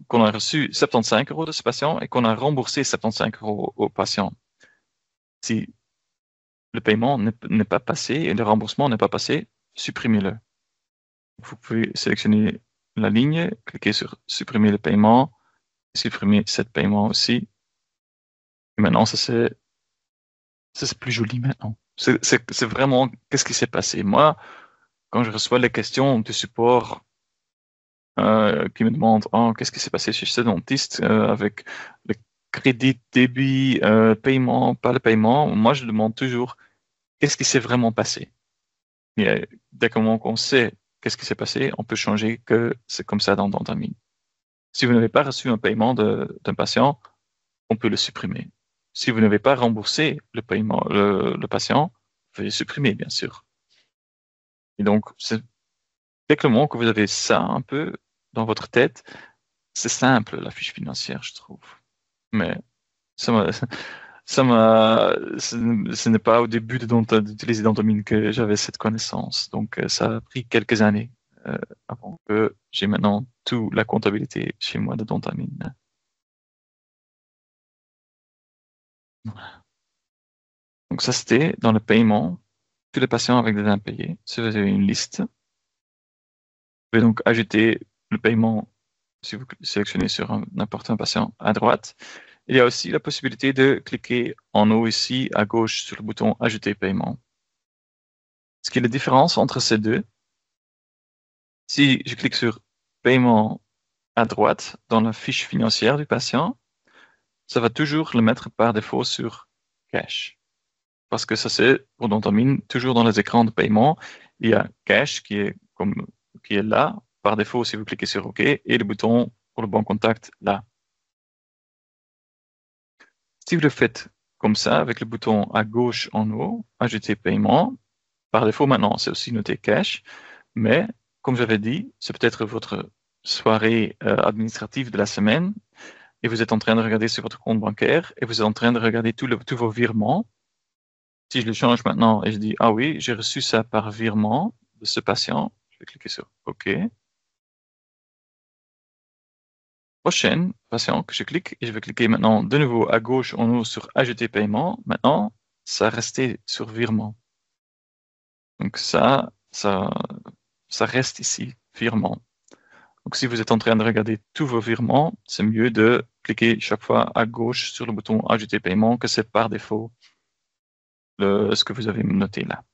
qu'on a reçu 75 € de ce patient et qu'on a remboursé 75 € au patient. Si le paiement n'est pas passé et le remboursement n'est pas passé, supprimez-le. Vous pouvez sélectionner la ligne, cliquer sur supprimer le paiement, supprimer cet paiement aussi. Et maintenant, ça Ça, c'est plus joli maintenant. C'est vraiment qu'est-ce qui s'est passé. Moi, quand je reçois les questions du support qui me demandent qu'est-ce qui s'est passé chez ce dentiste avec le crédit, débit, paiement, pas le paiement, moi je demande toujours qu'est-ce qui s'est vraiment passé. Et dès qu'on sait qu'est-ce qui s'est passé, on peut changer que c'est comme ça dans Dentamine. Si vous n'avez pas reçu un paiement d'un patient, on peut le supprimer. Si vous n'avez pas remboursé le paiement, le patient, vous pouvez le supprimer, bien sûr. Et donc, dès que le moment que vous avez ça un peu dans votre tête, c'est simple, la fiche financière, je trouve. Mais ça m'a, ce n'est pas au début d'utiliser Dentamine que j'avais cette connaissance. Donc, ça a pris quelques années avant que j'ai maintenant toute la comptabilité chez moi de Dentamine. Donc, ça, c'était dans le paiement. Tous les patients avec des impayés. Si vous avez une liste, vous pouvez donc ajouter le paiement si vous sélectionnez sur n'importe un patient à droite. Il y a aussi la possibilité de cliquer en haut ici à gauche sur le bouton Ajouter paiement. Ce qui est la différence entre ces deux, si je clique sur Paiement à droite dans la fiche financière du patient, ça va toujours le mettre par défaut sur Cash. Parce que ça c'est, pour Dentamine, toujours dans les écrans de paiement, il y a Cash qui est là, par défaut si vous cliquez sur OK, et le bouton pour le bon contact là. Si vous le faites comme ça, avec le bouton à gauche en haut, Ajouter paiement, par défaut maintenant c'est aussi noté Cash, mais comme j'avais dit, c'est peut-être votre soirée administrative de la semaine, et vous êtes en train de regarder sur votre compte bancaire, et vous êtes en train de regarder tous vos virements. Si je le change maintenant et je dis, ah oui, j'ai reçu ça par virement de ce patient, je vais cliquer sur OK. Prochaine patient que je clique, et je vais cliquer maintenant de nouveau à gauche en haut sur Ajouter paiement. Maintenant, ça restait sur virement. Donc ça reste ici, virement. Donc si vous êtes en train de regarder tous vos virements, c'est mieux de cliquer chaque fois à gauche sur le bouton Ajouter paiement, que c'est par défaut ce que vous avez noté là.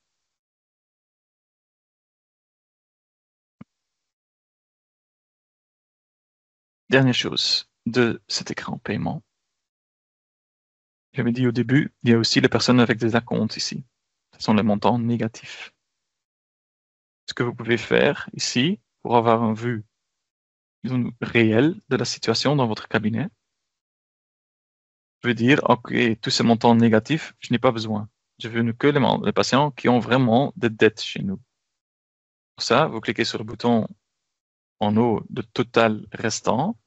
Dernière chose de cet écran paiement. J'avais dit au début, il y a aussi les personnes avec des acomptes ici. Ce sont les montants négatifs. Ce que vous pouvez faire ici, pour avoir une vue réelle de la situation dans votre cabinet, je vais dire, OK, tous ces montants négatifs, je n'ai pas besoin. Je veux que les patients qui ont vraiment des dettes chez nous. Pour ça, vous cliquez sur le bouton en haut de total restant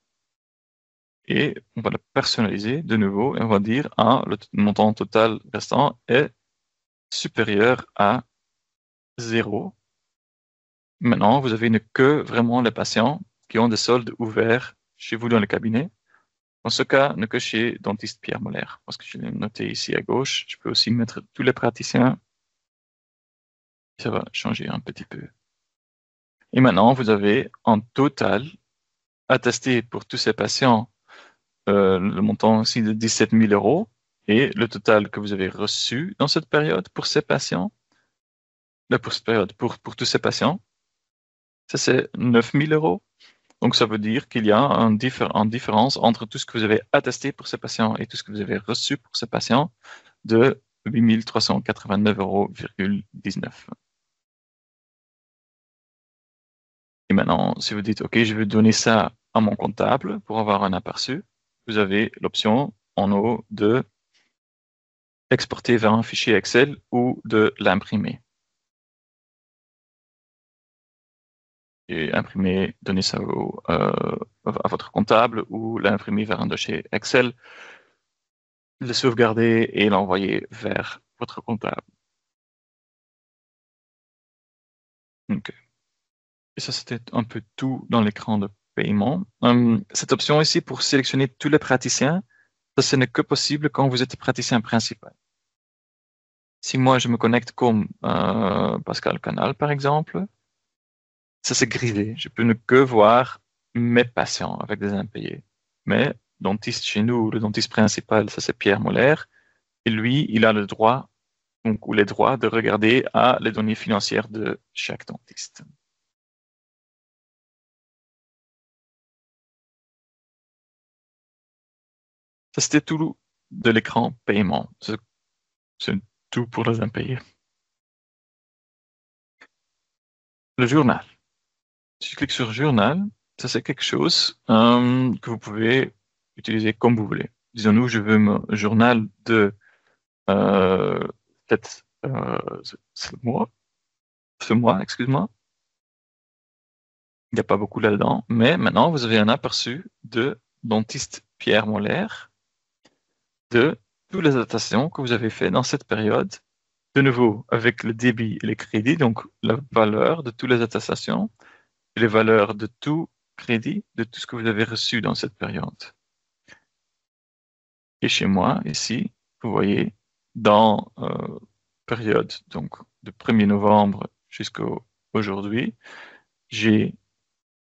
et on va le personnaliser de nouveau et on va dire le montant total restant est supérieur à 0. Maintenant, vous avez que vraiment les patients qui ont des soldes ouverts chez vous dans le cabinet. Dans ce cas, ne que chez Dentiste Pierre Molaire, parce que je l'ai noté ici à gauche. Je peux aussi mettre tous les praticiens. Ça va changer un petit peu. Et maintenant, vous avez en total attesté pour tous ces patients le montant aussi de 17 000 € et le total que vous avez reçu dans cette période pour ces patients, pour cette période, pour tous ces patients, ça c'est 9 000 €. Donc ça veut dire qu'il y a une différence entre tout ce que vous avez attesté pour ces patients et tout ce que vous avez reçu pour ces patients de 8 389,19 €. Et maintenant, si vous dites, OK, je veux donner ça à mon comptable pour avoir un aperçu, vous avez l'option en haut de exporter vers un fichier Excel ou de l'imprimer. Et imprimer, donner ça à votre comptable ou l'imprimer vers un dossier Excel, le sauvegarder et l'envoyer vers votre comptable. Okay. Et ça, c'était un peu tout dans l'écran de paiement. Cette option ici pour sélectionner tous les praticiens, ça, ce n'est que possible quand vous êtes praticien principal. Si moi, je me connecte comme Pascal Canal, par exemple, ça c'est grisé. Je peux ne que voir mes patients avec des impayés. Mais dentiste chez nous, le dentiste principal, ça c'est Pierre Molaire. Et lui, il a le droit donc, ou les droits de regarder à les données financières de chaque dentiste. Ça, c'était tout de l'écran paiement. C'est tout pour les impayés. Le journal. Si je clique sur journal, ça c'est quelque chose que vous pouvez utiliser comme vous voulez. Disons-nous, je veux mon journal de euh, peut-être ce mois, excuse-moi. Il n'y a pas beaucoup là-dedans, mais maintenant vous avez un aperçu de dentiste Pierre Molaire de toutes les adaptations que vous avez fait dans cette période. De nouveau, avec le débit et les crédits, donc la valeur de toutes les attestations et les valeurs de tout crédit, de tout ce que vous avez reçu dans cette période. Et chez moi, ici, vous voyez, dans période donc de 1er novembre jusqu'au aujourd'hui, j'ai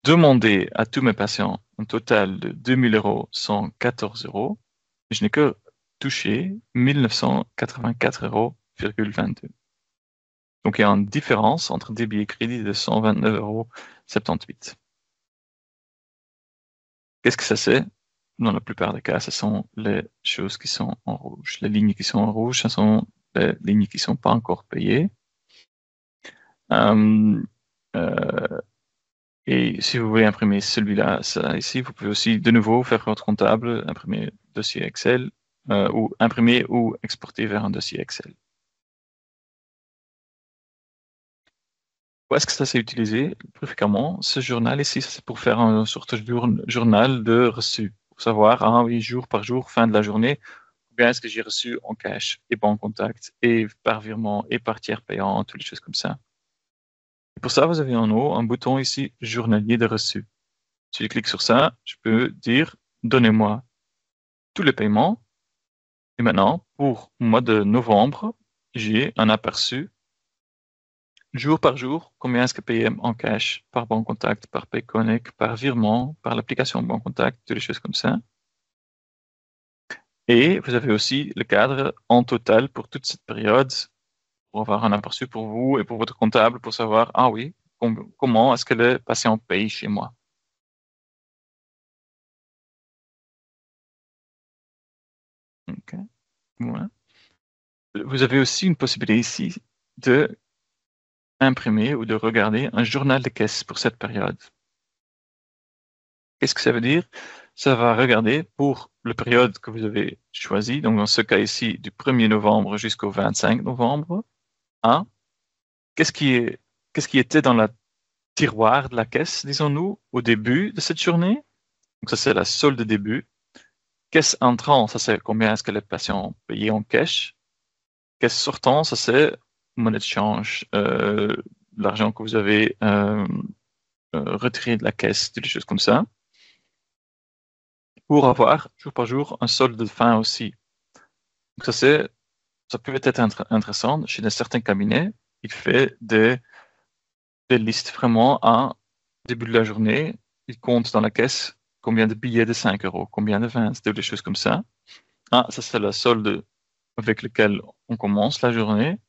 demandé à tous mes patients un total de 2 114 €. Et je n'ai que touché 1 984,22 €. Donc il y a une différence entre débit et crédit de 129,78 €. Qu'est-ce que ça c'est? Dans la plupart des cas, ce sont les choses qui sont en rouge. Les lignes qui sont en rouge, ce sont les lignes qui ne sont pas encore payées. Euh, euh, et si vous voulez imprimer celui-là, ça ici, vous pouvez aussi de nouveau faire votre comptable, imprimer dossier Excel, ou imprimer ou exporter vers un dossier Excel. Où est-ce que ça s'est utilisé plus fréquemment? Ce journal ici, ça c'est pour faire une sorte de journal de reçu. Pour savoir, ah oui, jour par jour, fin de la journée, combien est-ce que j'ai reçu en cash et pas en contact, et par virement, et par tiers payant, toutes les choses comme ça. Et pour ça, vous avez en haut un bouton ici, journalier de reçu. Si je clique sur ça, je peux dire, donnez-moi tous les paiements. Et maintenant, pour le mois de novembre, j'ai un aperçu jour par jour, combien est-ce que payé en cash, par Banque Contact, par Payconnect, par virement, par l'application Banque Contact, toutes les choses comme ça. Et vous avez aussi le cadre en total pour toute cette période, pour avoir un aperçu pour vous et pour votre comptable, pour savoir, ah oui, comment est-ce que le patient paye chez moi. Ok. Voilà. Vous avez aussi une possibilité ici de imprimer ou de regarder un journal de caisse pour cette période. Qu'est-ce que ça veut dire? Ça va regarder pour la période que vous avez choisie, donc dans ce cas ici, du 1er novembre jusqu'au 25 novembre, hein, qu'est-ce qu'est-ce qui était dans la tiroir de la caisse, disons-nous, au début de cette journée? Donc ça, c'est la solde de début. Caisse entrant, ça c'est combien est-ce que les patients ont payé en cash. Caisse sortant, ça c'est monnaie de change, l'argent que vous avez retiré de la caisse, des choses comme ça, pour avoir jour par jour un solde de fin aussi. Donc ça peut être intéressant. Chez certains cabinets, il fait des listes vraiment à début de la journée. Il compte dans la caisse combien de billets de 5 €, combien de 20, des choses comme ça. Ah, ça c'est la solde avec lequel on commence la journée.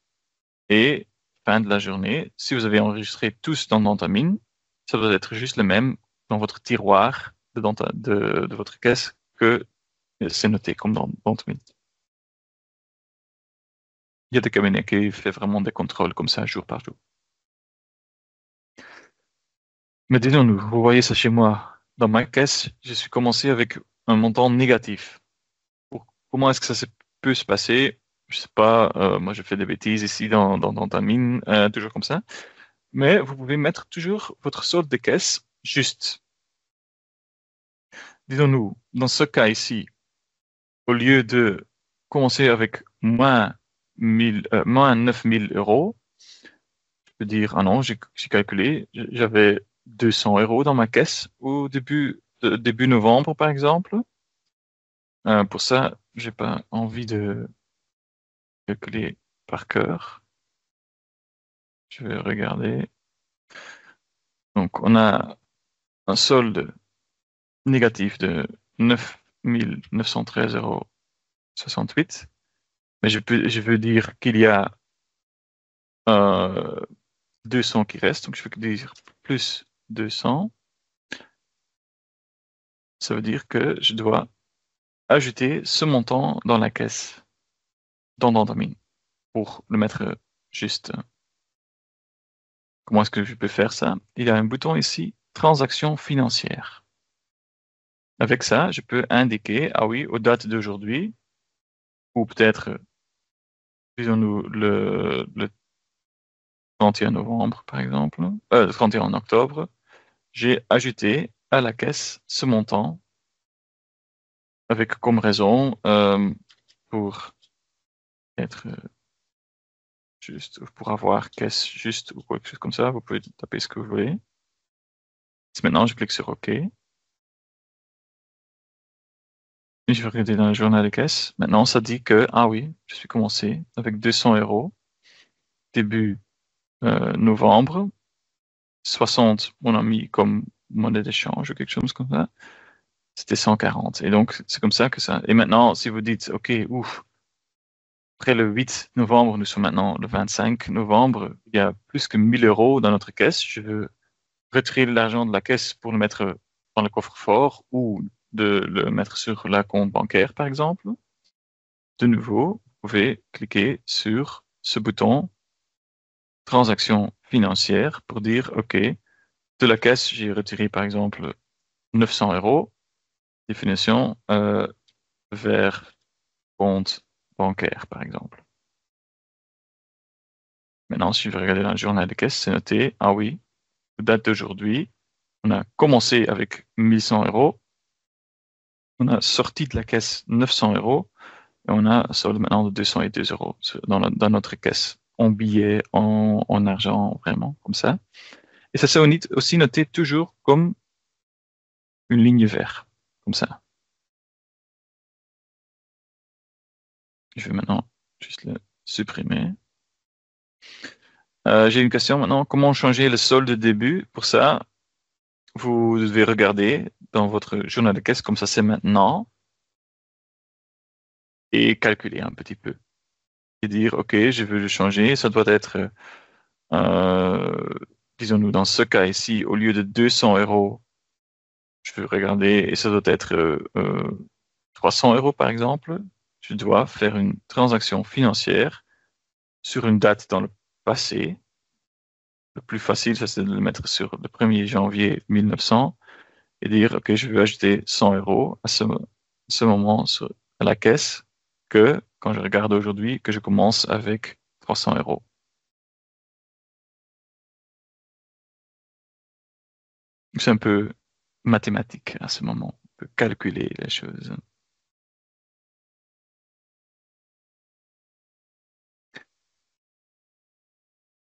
Et fin de la journée, si vous avez enregistré tous dans Dentamine, ça doit être juste le même dans votre tiroir de votre caisse que c'est noté comme dans Dentamine. Il y a des cabinets qui font vraiment des contrôles comme ça jour par jour. Mais disons-nous, vous voyez ça chez moi. Dans ma caisse, je suis commencé avec un montant négatif. Comment est-ce que peut se passer? Je sais pas, moi je fais des bêtises ici dans ta mine, toujours comme ça. Mais vous pouvez mettre toujours votre solde de caisse juste. Disons-nous, dans ce cas ici, au lieu de commencer avec moins 9 000 €, je peux dire, ah non, j'ai calculé, j'avais 200 € dans ma caisse au début novembre, par exemple. Pour ça, j'ai pas envie de calculer par cœur. Je vais regarder. Donc, on a un solde négatif de 9 913,68 €. Mais je veux dire qu'il y a 200 qui restent, donc je veux dire plus 200. Ça veut dire que je dois ajouter ce montant dans la caisse, dans Dandamin, pour le mettre juste. Comment est-ce que je peux faire ça? Il y a un bouton ici, transactions financières. Avec ça, je peux indiquer, ah oui, aux dates d'aujourd'hui, ou peut-être, disons-nous, le 31 novembre, par exemple, le 31 octobre, j'ai ajouté à la caisse ce montant avec comme raison pour être juste, pour avoir caisse juste ou quelque chose comme ça. Vous pouvez taper ce que vous voulez. Maintenant, je clique sur OK. Et je vais regarder dans le journal de caisse. Maintenant, ça dit que, ah oui, je suis commencé avec 200 euros début novembre. 60, on a mis comme monnaie d'échange ou quelque chose comme ça. C'était 140. Et donc, c'est comme ça que ça. Et maintenant, si vous dites, OK, ouf, après le 8 novembre, nous sommes maintenant le 25 novembre, il y a plus que 1000 euros dans notre caisse. Je veux retirer l'argent de la caisse pour le mettre dans le coffre-fort ou de le mettre sur la compte bancaire, par exemple. De nouveau, vous pouvez cliquer sur ce bouton transaction financière pour dire, OK, de la caisse, j'ai retiré, par exemple, 900 euros. Définition vers compte bancaire, par exemple. Maintenant, si je vais regarder dans le journal de caisse, c'est noté, ah oui, date d'aujourd'hui, on a commencé avec 1100 euros, on a sorti de la caisse 900 euros, et on a solde maintenant de 202 euros dans notre caisse, en billets, en argent, vraiment, comme ça. Et ça s'est aussi noté toujours comme une ligne verte, comme ça. Je vais maintenant juste le supprimer. J'ai une question maintenant. Comment changer le solde de début? Pour ça, vous devez regarder dans votre journal de caisse comme ça c'est maintenant et calculer un petit peu. Et dire, OK, je veux le changer. Ça doit être, euh, disons-nous, dans ce cas ici, au lieu de 200 euros, je veux regarder et ça doit être 300 euros par exemple. Je dois faire une transaction financière sur une date dans le passé. Le plus facile, ça c'est de le mettre sur le 1er janvier 1900 et dire, OK, je veux ajouter 100 euros à ce moment à la caisse que, quand je regarde aujourd'hui, que je commence avec 300 euros. C'est un peu mathématique à ce moment. On peut calculer les choses.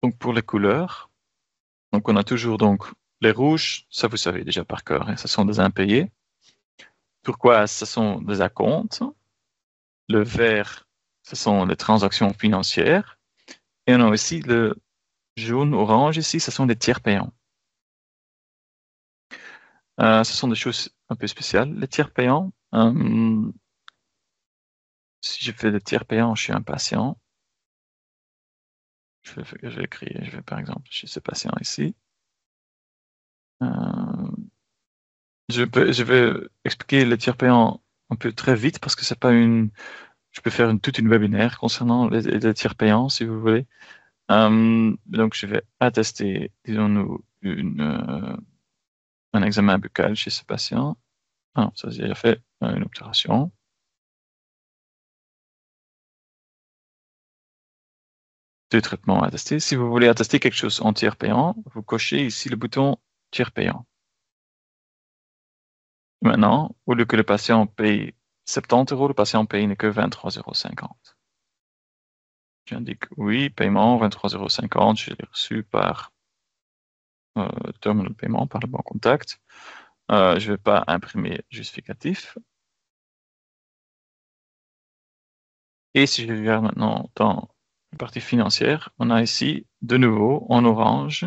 Donc, pour les couleurs, donc on a toujours donc les rouges, ça vous savez déjà par cœur, hein, ce sont des impayés. Turquoise, ce sont des acomptes. Le vert, ce sont les transactions financières. Et on a aussi le jaune, orange ici, ce sont des tiers payants. Ce sont des choses un peu spéciales. Les tiers payants, si je fais des tiers payants, je suis impatient. Je vais écrire, je vais par exemple chez ce patient ici. Euh, je vais expliquer les tiers payants un peu très vite parce que c'est pas une. Je peux faire toute une webinaire concernant les tiers payants si vous voulez. Donc je vais attester, disons-nous, un examen buccal chez ce patient. Ah, ça j'ai déjà fait une obturation. Deux traitements à attester. Si vous voulez attester quelque chose en tiers payant, vous cochez ici le bouton tiers payant. Maintenant, au lieu que le patient paye 70 euros, le patient paye que 23,50 €. J'indique oui, paiement 23,50 €, je l'ai reçu par terminal paiement, par le banc contact. Je ne vais pas imprimer justificatif. Et si je regarde maintenant dans la partie financière, on a ici de nouveau en orange,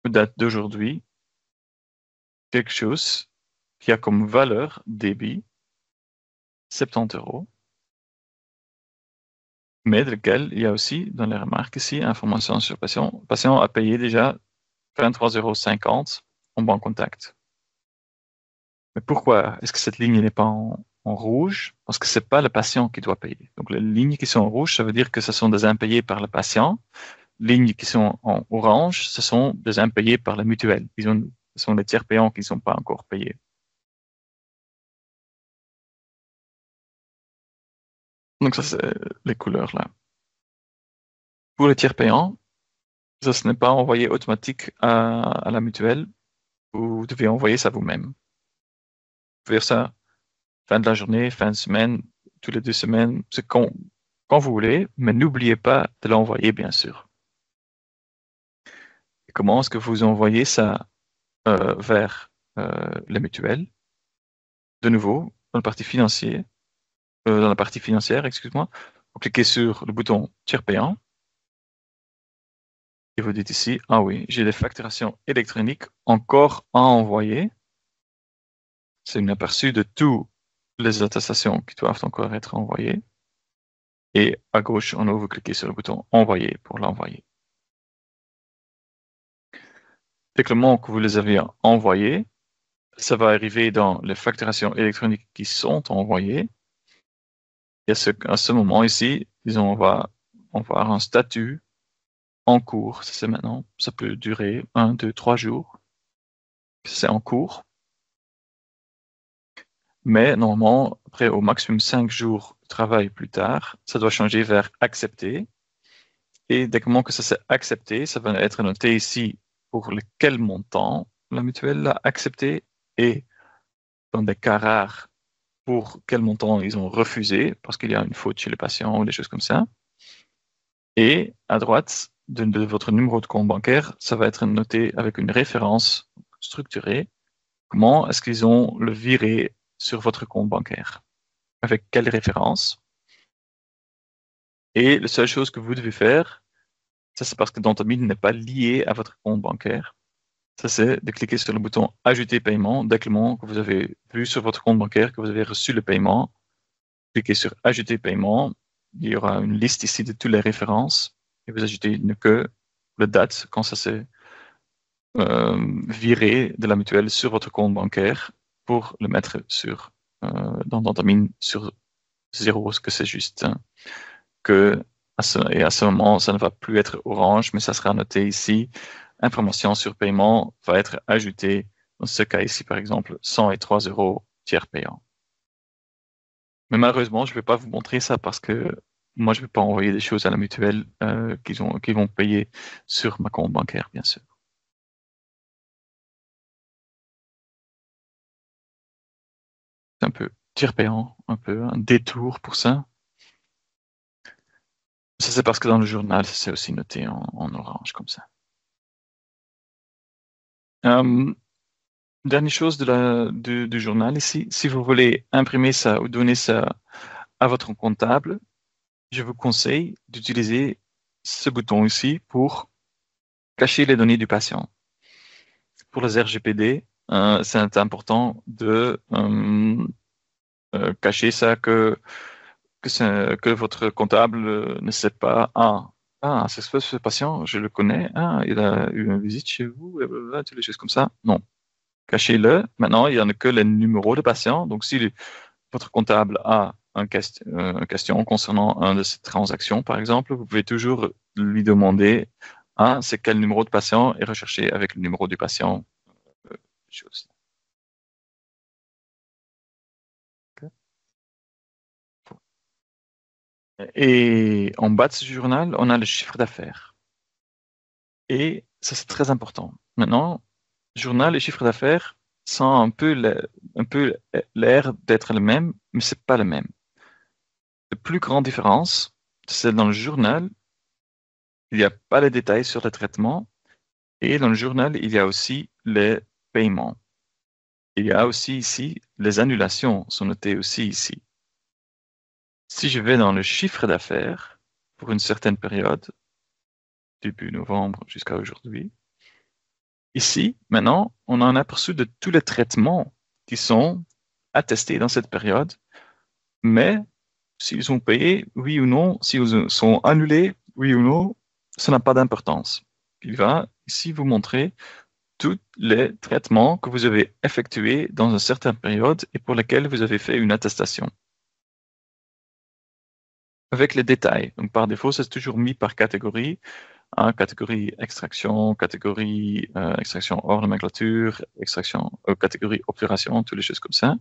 date d'aujourd'hui, quelque chose qui a comme valeur débit 70 euros. mais dans lequel il y a aussi, dans les remarques ici, information sur patient. Le patient a payé déjà 23,50 € en banque contact. Mais pourquoi est-ce que cette ligne n'est pas en rouge? Parce que c'est pas le patient qui doit payer. Donc les lignes qui sont en rouge, ça veut dire que ce sont des impayés par le patient. Les lignes qui sont en orange, ce sont des impayés par la mutuelle. Ce sont les tiers payants qui ne sont pas encore payés. Donc ça, c'est les couleurs là. Pour les tiers payants, ça, ce n'est pas envoyé automatique à la mutuelle. Vous devez envoyer ça vous-même. Vous pouvez faire ça fin de la journée, fin de semaine, toutes les 2 semaines, c'est quand vous voulez, mais n'oubliez pas de l'envoyer, bien sûr. Et comment est-ce que vous envoyez ça vers la mutuelle? De nouveau, dans la partie financière, excuse-moi, vous cliquez sur le bouton tiers payant et vous dites ici, ah oui, j'ai des facturations électroniques encore à envoyer. C'est un aperçu de toutes les attestations qui doivent encore être envoyées. Et à gauche, en haut, vous cliquez sur le bouton envoyer pour l'envoyer. Dès que le moment que vous les avez envoyés, ça va arriver dans les facturations électroniques qui sont envoyées. Et à ce moment ici, disons, on va avoir un statut en cours. Ça, c'est maintenant. Ça peut durer 1, 2, 3 jours. C'est en cours. Mais normalement, après au maximum 5 jours de travail plus tard, ça doit changer vers accepter. Et dès que moment que ça s'est accepté, ça va être noté ici pour quel montant la mutuelle l'a accepté et dans des cas rares, pour quel montant ils ont refusé parce qu'il y a une faute chez le patient ou des choses comme ça. Et à droite de votre numéro de compte bancaire, ça va être noté avec une référence structurée. Comment est-ce qu'ils ont le viré sur votre compte bancaire? Avec quelle référence? Et la seule chose que vous devez faire, ça c'est parce que Dentamine n'est pas lié à votre compte bancaire. Ça c'est de cliquer sur le bouton Ajouter paiement dès que le moment que vous avez vu sur votre compte bancaire que vous avez reçu le paiement. Cliquez sur Ajouter paiement. Il y aura une liste ici de toutes les références et vous ajoutez que la date quand ça s'est viré de la mutuelle sur votre compte bancaire pour le mettre dans Dentamine sur 0, ce que c'est juste. Hein, et à ce moment, ça ne va plus être orange, mais ça sera noté ici. Information sur paiement va être ajoutée. Dans ce cas ici, par exemple, 103 € tiers payant. Mais malheureusement, je ne vais pas vous montrer ça parce que moi, je ne vais pas envoyer des choses à la mutuelle qu'ils vont payer sur ma compte bancaire, bien sûr. C'est un peu tiers payant, un peu un détour pour ça. Ça, c'est parce que dans le journal, c'est aussi noté en orange comme ça. Dernière chose du journal ici, si vous voulez imprimer ça ou donner ça à votre comptable, je vous conseille d'utiliser ce bouton ici pour cacher les données du patient. Pour les RGPD, c'est important de cacher ça que votre comptable ne sait pas. C'est ce patient, je le connais. Ah, il a eu une visite chez vous, et blablabla, toutes les choses comme ça. Non, cachez-le. Maintenant, il n'y en a que les numéros de patients. Donc, si votre comptable a une question concernant une de ces transactions, par exemple, vous pouvez toujours lui demander, c'est quel numéro de patient et rechercher avec le numéro du patient. Chose. Et en bas de ce journal, on a le chiffre d'affaires. Et ça, c'est très important. Maintenant, journal et chiffre d'affaires sont un peu l'air d'être le même, mais c'est pas le même. La plus grande différence, c'est dans le journal, il n'y a pas les détails sur le traitement, et dans le journal, il y a aussi les paiements. Il y a aussi ici, les annulations sont notées aussi ici. Si je vais dans le chiffre d'affaires, pour une certaine période, début novembre jusqu'à aujourd'hui, ici, maintenant, on a un aperçu de tous les traitements qui sont attestés dans cette période, mais s'ils ont payé, oui ou non, s'ils sont annulés, oui ou non, ça n'a pas d'importance. Il va ici vous montrer tous les traitements que vous avez effectués dans une certaine période et pour lesquels vous avez fait une attestation. Avec les détails. Donc, par défaut, c'est toujours mis par catégorie. Catégorie extraction, catégorie extraction hors nomenclature, extraction, catégorie opération, toutes les choses comme ça.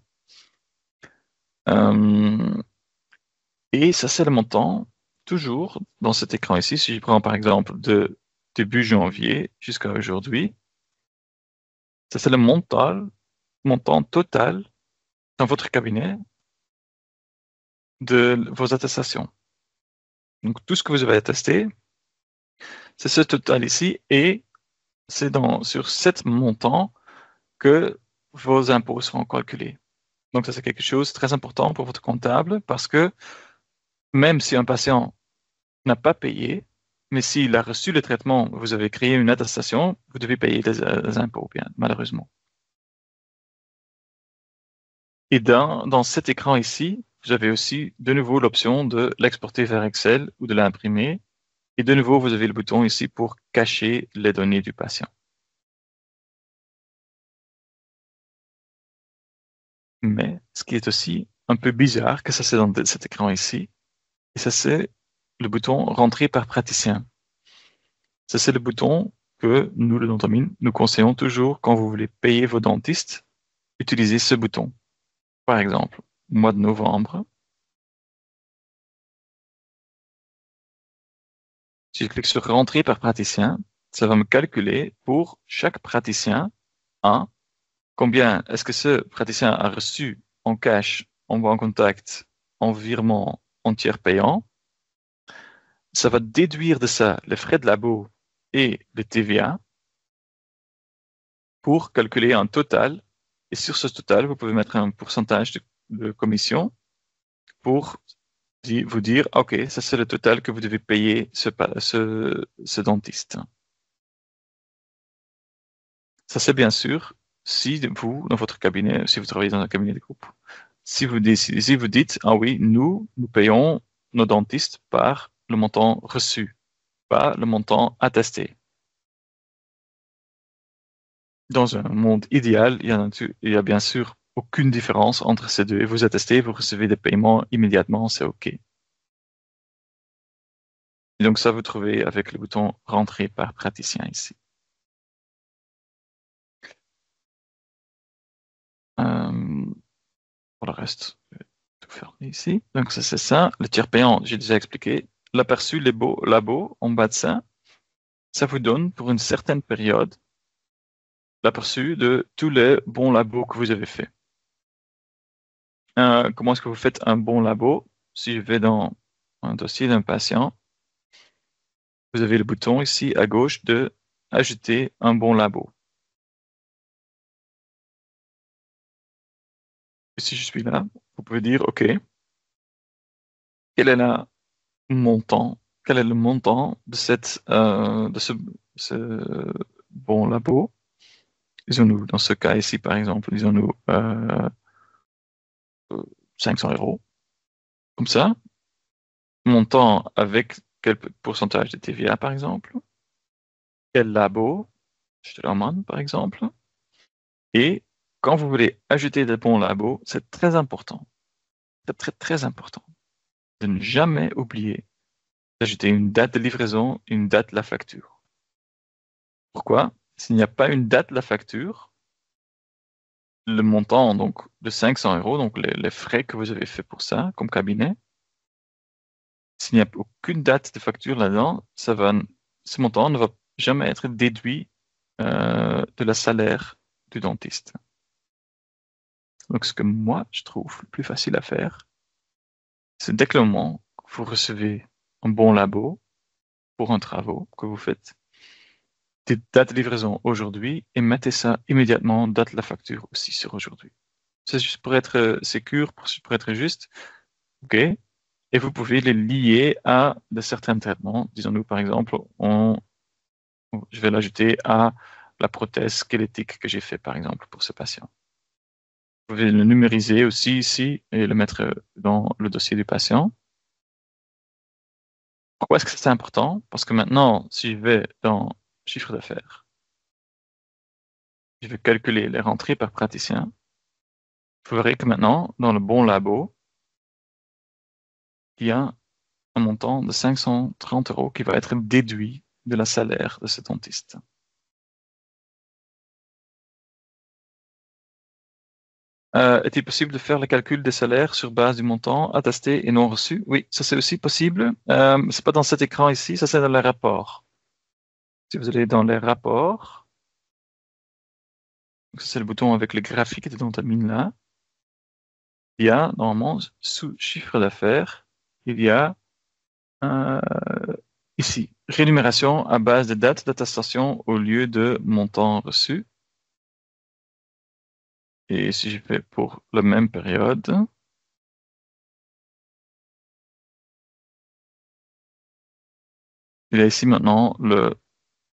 Et ça, c'est le montant, toujours dans cet écran ici. Si je prends par exemple de début janvier jusqu'à aujourd'hui, ça, c'est le montant total dans votre cabinet de vos attestations. Donc, tout ce que vous avez attesté, c'est ce total ici et c'est sur cet montant que vos impôts seront calculés. Donc, ça, c'est quelque chose de très important pour votre comptable parce que même si un patient n'a pas payé, mais s'il a reçu le traitement, vous avez créé une attestation, vous devez payer des impôts, bien, malheureusement. Et dans cet écran ici, vous avez aussi de nouveau l'option de l'exporter vers Excel ou de l'imprimer. Et de nouveau, vous avez le bouton ici pour cacher les données du patient. Mais ce qui est aussi un peu bizarre, que ça c'est dans cet écran ici, et ça c'est le bouton rentrer par praticien. Ça c'est le bouton que nous, le Dentamine, nous conseillons toujours quand vous voulez payer vos dentistes, utilisez ce bouton. Par exemple, au mois de novembre, si je clique sur rentrer par praticien, ça va me calculer pour chaque praticien, combien est-ce que ce praticien a reçu en cash, en banque contact, en virement, en tiers payant. Ça va déduire de ça les frais de labo et le TVA pour calculer un total. Et sur ce total, vous pouvez mettre un pourcentage de commission pour vous dire, OK, ça c'est le total que vous devez payer ce dentiste. Ça c'est bien sûr si vous, dans votre cabinet, si vous travaillez dans un cabinet de groupe, si vous dites, ah oui, nous payons nos dentistes par le montant reçu, pas le montant attesté. Dans un monde idéal, il y a bien sûr aucune différence entre ces deux. Et vous attestez, vous recevez des paiements immédiatement, c'est OK. Et donc ça, vous trouvez avec le bouton rentrer par praticien ici. Pour le reste, je vais tout fermer ici. Donc ça, c'est ça. Le tiers payant, j'ai déjà expliqué. L'aperçu labo en bas de ça vous donne pour une certaine période l'aperçu de tous les bons labos que vous avez faits. Comment est-ce que vous faites un bon labo? Si je vais dans un dossier d'un patient, vous avez le bouton ici à gauche de ajouter un bon labo. Et si je suis là, vous pouvez dire OK, quel est le montant de ce bon labo? Disons-nous, dans ce cas ici, par exemple, disons-nous 500 €. Comme ça, montant avec quel pourcentage de TVA, par exemple? Quel labo? Stellerman, par exemple. Et quand vous voulez ajouter des bons labos, c'est très important. C'est très, très important de ne jamais oublier d'ajouter une date de livraison, une date de la facture. Pourquoi? S'il n'y a pas une date de la facture, le montant donc, de 500 €, donc les frais que vous avez fait pour ça, comme cabinet, s'il n'y a aucune date de facture là-dedans, ce montant ne va jamais être déduit de la salaire du dentiste. Donc, ce que moi, je trouve le plus facile à faire, c'est dès que le moment que vous recevez un bon labo pour un travaux que vous faites, des dates de livraison aujourd'hui et mettez ça immédiatement, date de la facture aussi sur aujourd'hui. C'est juste pour être sécure, pour être juste. OK. Et vous pouvez les lier à de certains traitements. Disons-nous, par exemple, je vais l'ajouter à la prothèse squelettique que j'ai fait, par exemple, pour ce patient. Vous pouvez le numériser aussi ici et le mettre dans le dossier du patient. Pourquoi est-ce que c'est important? Parce que maintenant, si je vais dans chiffre d'affaires, je vais calculer les rentrées par praticien. Vous verrez que maintenant, dans le bon labo, il y a un montant de 530 € qui va être déduit de la salaire de ce dentiste. Est-il possible de faire le calcul des salaires sur base du montant attesté et non reçu? Oui, ça c'est aussi possible. C'est pas dans cet écran ici, ça c'est dans les rapports. Si vous allez dans les rapports, ça c'est le bouton avec le graphique de Dentamine là, il y a normalement sous chiffre d'affaires, il y a euh, ici rémunération à base de date d'attestation au lieu de montant reçu. Et si je fais pour la même période, il y a ici maintenant le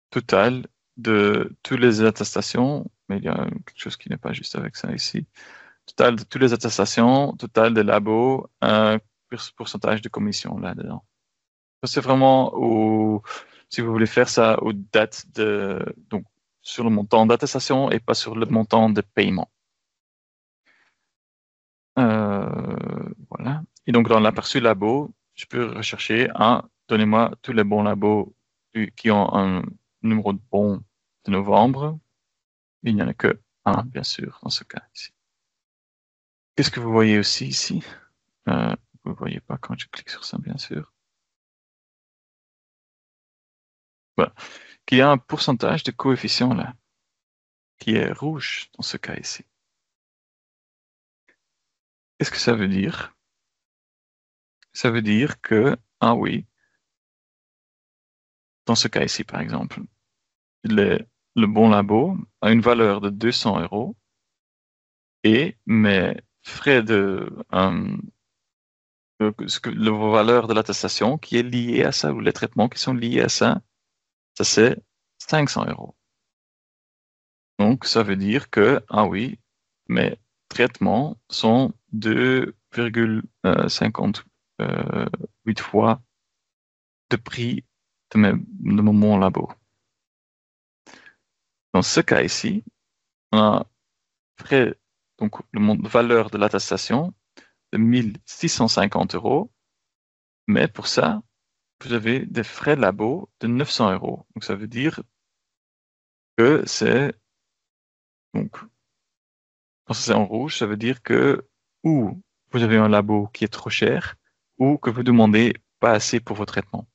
total de toutes les attestations, mais il y a quelque chose qui n'est pas juste avec ça ici. Total de toutes les attestations, total des labos, un pourcentage de commission là-dedans. C'est vraiment si vous voulez faire ça aux dates donc sur le montant d'attestation et pas sur le montant de paiement. Voilà. Et donc dans l'aperçu labo, je peux rechercher donnez-moi tous les bons labos qui ont un numéro de bon de novembre. Il n'y en a que un, bien sûr, dans ce cas ici. Qu'est-ce que vous voyez aussi ici? Vous ne voyez pas quand je clique sur ça, bien sûr. Voilà. Qu'il y a un pourcentage de coefficient là, qui est rouge dans ce cas ici. Qu'est-ce que ça veut dire? Ça veut dire que, oui, dans ce cas ici, par exemple, le bon labo a une valeur de 200 € et mes frais la valeur de l'attestation qui est liée à ça, ou les traitements qui sont liés à ça, ça c'est 500 €. Donc ça veut dire que, oui, mes traitements sont 2,58 fois de prix de mon labo. Dans ce cas ici, on a frais, donc la valeur de l'attestation de 1 650 €, mais pour ça, vous avez des frais de labo de 900 €. Donc ça veut dire que donc, quand c'est en rouge, ça veut dire que ou vous avez un labo qui est trop cher, ou que vous demandez pas assez pour vos traitements.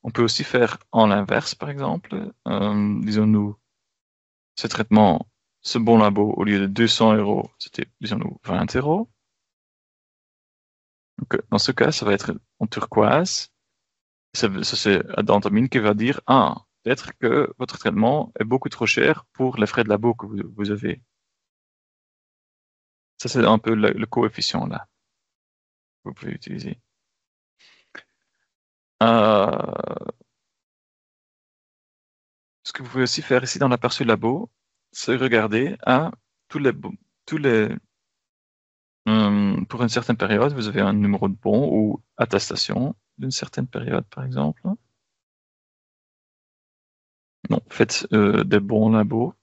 On peut aussi faire en l'inverse, par exemple. Disons-nous, ce bon labo, au lieu de 200 €, c'était, disons-nous, 20 €. Donc, dans ce cas, ça va être en turquoise. Ça, c'est Dentamine qui va dire, peut-être que votre traitement est beaucoup trop cher pour les frais de labo que vous avez. Ça, c'est un peu le coefficient là que vous pouvez utiliser. Ce que vous pouvez aussi faire ici dans l'aperçu labo, c'est regarder tous les, tous les, pour une certaine période, vous avez un numéro de bon ou attestation d'une certaine période, par exemple. Non, faites des bons labos.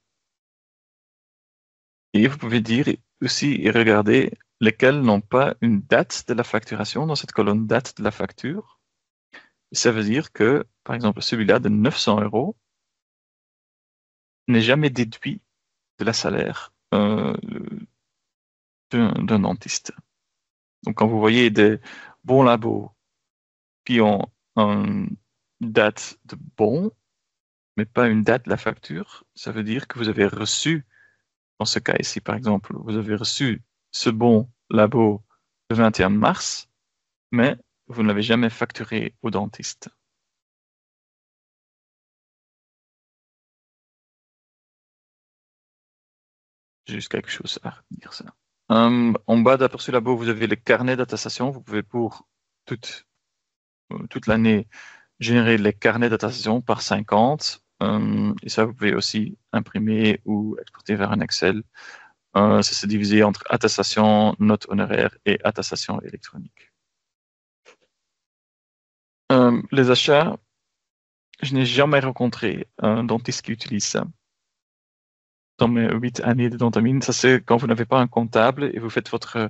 Et vous pouvez dire aussi et regarder lesquels n'ont pas une date de la facturation dans cette colonne date de la facture. Ça veut dire que, par exemple, celui-là de 900 € n'est jamais déduit de la salaire d'un dentiste. Donc, quand vous voyez des bons labos qui ont une date de bon, mais pas une date de la facture, ça veut dire que vous avez reçu, dans ce cas ici, par exemple, vous avez reçu ce bon labo le 21 mars, mais vous ne l'avez jamais facturé au dentiste. J'ai juste quelque chose à dire ça. En bas d'aperçu labo, vous avez le carnet d'attestation. Vous pouvez pour toute l'année générer les carnets d'attestation par 50. Et ça, vous pouvez aussi imprimer ou exporter vers un Excel ça s'est divisé entre attestation, notes honoraires et attestation électronique. Les achats, je n'ai jamais rencontré un dentiste qui utilise ça. Dans mes 8 années de dentamine, ça c'est quand vous n'avez pas un comptable et vous faites votre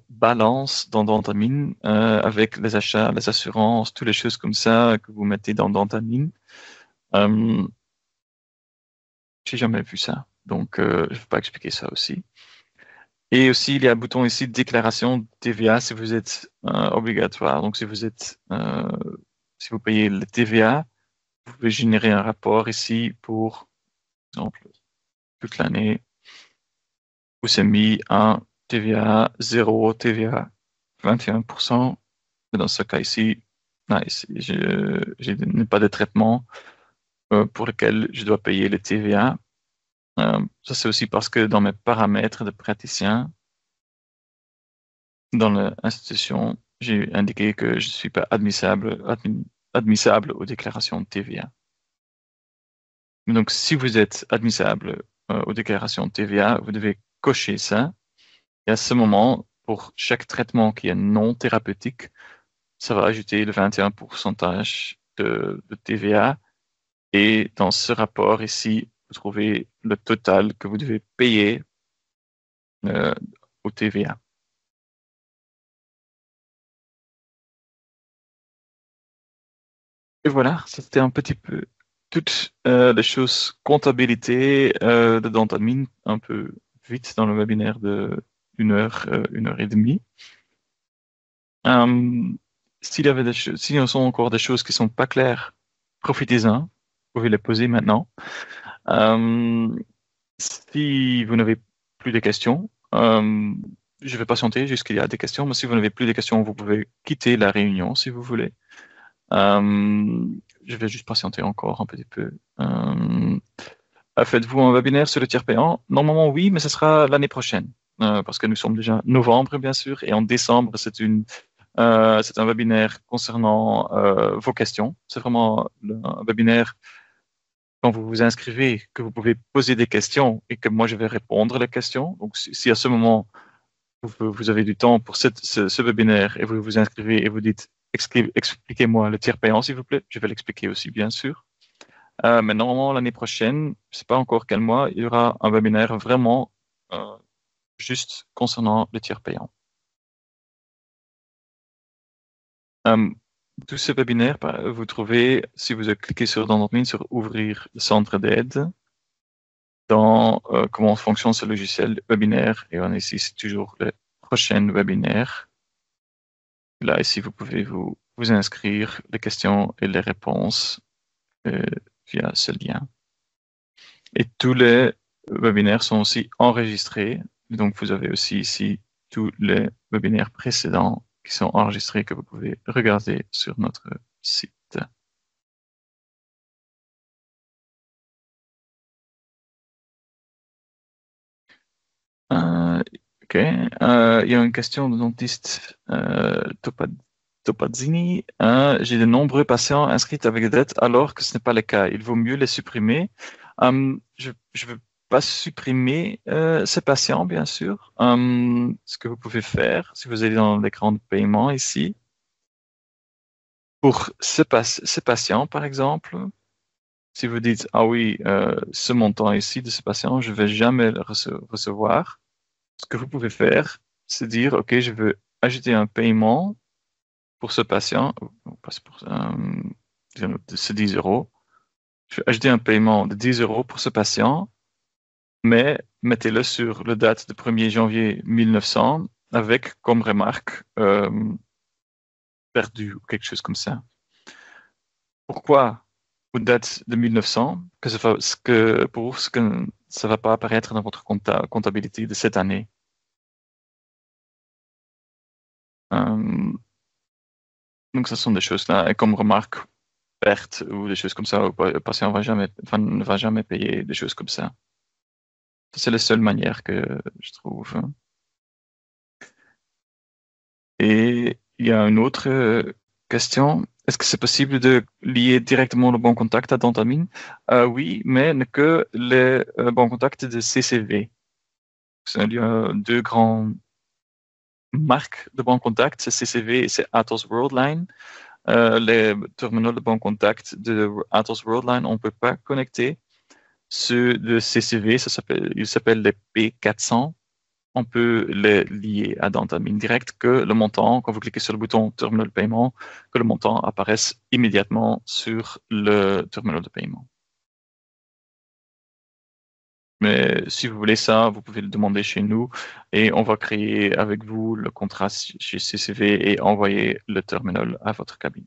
balance dans dentamine avec les achats, les assurances, toutes les choses comme ça que vous mettez dans dentamine. J'ai jamais vu ça, donc je ne vais pas expliquer ça aussi. Et aussi, il y a un bouton ici de déclaration TVA si vous êtes obligatoire. Donc, si vous payez le TVA, vous pouvez générer un rapport ici pour, par exemple, toute l'année où c'est mis un TVA 0, TVA 21%. Et dans ce cas ici, je n'ai pas de traitement pour lequel je dois payer le TVA. Ça, c'est aussi parce que dans mes paramètres de praticien, dans l'institution, j'ai indiqué que je ne suis pas admissible aux déclarations de TVA. Donc, si vous êtes admissible aux déclarations de TVA, vous devez cocher ça. Et à ce moment, pour chaque traitement qui est non thérapeutique, ça va ajouter le 21% de TVA. Et dans ce rapport ici, vous trouvez le total que vous devez payer au TVA. Et voilà, c'était un petit peu toutes les choses comptabilité de Dentamine, un peu vite dans le webinaire de 1 heure, 1 heure et demie. S'il y avait s'il y a encore des choses qui sont pas claires, profitez-en. Vous pouvez les poser maintenant. Si vous n'avez plus de questions, je vais patienter jusqu'il y a des questions, mais si vous n'avez plus de questions, vous pouvez quitter la réunion si vous voulez. Je vais juste patienter encore un petit peu. Faites-vous un webinaire sur le tiers payant? Normalement, oui, mais ce sera l'année prochaine. Parce que nous sommes déjà novembre, bien sûr, et en décembre, c'est un webinaire concernant vos questions. C'est vraiment un webinaire quand vous vous inscrivez, que vous pouvez poser des questions et que moi, je vais répondre les questions. Donc, si à ce moment, vous avez du temps pour ce webinaire et vous vous inscrivez et vous dites expliquez-moi le tiers payant, s'il vous plaît. Je vais l'expliquer aussi, bien sûr. Mais normalement, l'année prochaine, je ne sais pas encore quel mois, il y aura un webinaire vraiment juste concernant le tiers payant. Tous ces webinaires, vous trouvez, si vous cliquez sur Dentamine, sur Ouvrir le centre d'aide, dans comment fonctionne ce logiciel webinaire. Et on ici, c'est toujours le prochain webinaire. Là, ici, vous pouvez vous inscrire, les questions et les réponses via ce lien. Et tous les webinaires sont aussi enregistrés. Donc, vous avez aussi ici tous les webinaires précédents qui sont enregistrés que vous pouvez regarder sur notre site. Ok. Il y a une question de dentiste Topazzini. J'ai de nombreux patients inscrits avec des dettes alors que ce n'est pas le cas. Il vaut mieux les supprimer. Je ne veux pas supprimer ces patients, bien sûr. Ce que vous pouvez faire, si vous allez dans l'écran de paiement ici, pour ces patients, par exemple, si vous dites, ah oui, ce montant ici de ce patient, je ne vais jamais le recevoir. Ce que vous pouvez faire, c'est dire, OK, je veux ajouter un paiement pour ce patient, de ces 10 euros. Je vais ajouter un paiement de 10 euros pour ce patient, mais mettez-le sur la date de 1er janvier 1900 avec comme remarque perdu ou quelque chose comme ça. Pourquoi aux dates de 1900 que ça va pas apparaître dans votre comptabilité de cette année? Donc, ce sont des choses là. Et comme remarque, perte ou des choses comme ça, le patient ne va jamais payer des choses comme ça. C'est la seule manière que je trouve. Et il y a une autre question. Est-ce que c'est possible de lier directement le bon contact à Dentamine? Oui, mais ne que les bons contacts de CCV. Il y a deux grandes marques de banque contact, c'est CCV et c'est Atos Worldline. Les terminaux de banque contact de Atos Worldline, on ne peut pas connecter. Ceux de CCV, ils s'appellent les P400. On peut les lier à Dentamine direct que le montant, quand vous cliquez sur le bouton terminal de paiement, que le montant apparaisse immédiatement sur le terminal de paiement. Mais si vous voulez ça, vous pouvez le demander chez nous et on va créer avec vous le contrat chez CCV et envoyer le terminal à votre cabine.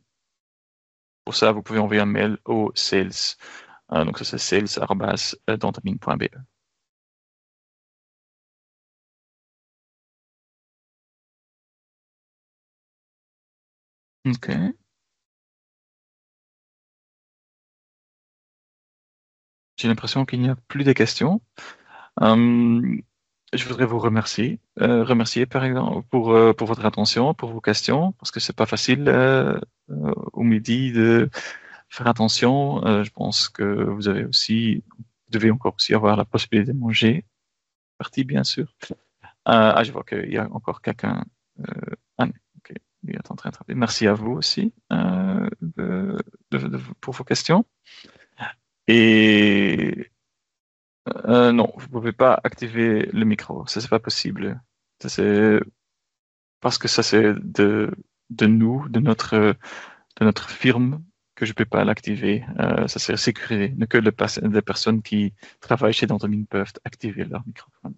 Pour ça, vous pouvez envoyer un mail au sales. Donc ça c'est sales@dentamine.be. Ok. J'ai l'impression qu'il n'y a plus de questions. Euh, je voudrais vous remercier par exemple pour votre attention, pour vos questions, parce que c'est pas facile au midi de faire attention. Je pense que vous devez encore aussi avoir la possibilité de manger, partie bien sûr. Je vois qu'il y a encore quelqu'un. Ah, non, ok, il est en train de travailler. Merci à vous aussi pour vos questions. Et non, vous pouvez pas activer le micro, ça c'est pas possible. Ça c'est parce que ça c'est de nous, de notre firme que je peux pas l'activer. Ça c'est sécurisé. Que les personnes qui travaillent chez Dentamine peuvent activer leur microphone.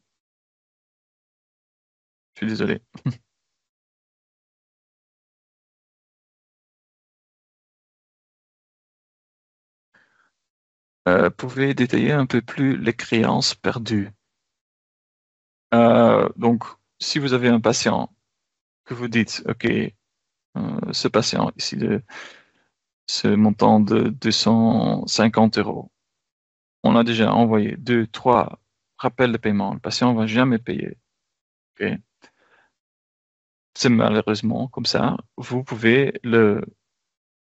Je suis désolé. Pouvez détailler un peu plus les créances perdues. Donc, si vous avez un patient que vous dites, OK, ce patient ici de ce montant de 250 €. On a déjà envoyé 2, 3 rappels de paiement. Le patient ne va jamais payer. Ok. C'est malheureusement comme ça. Vous pouvez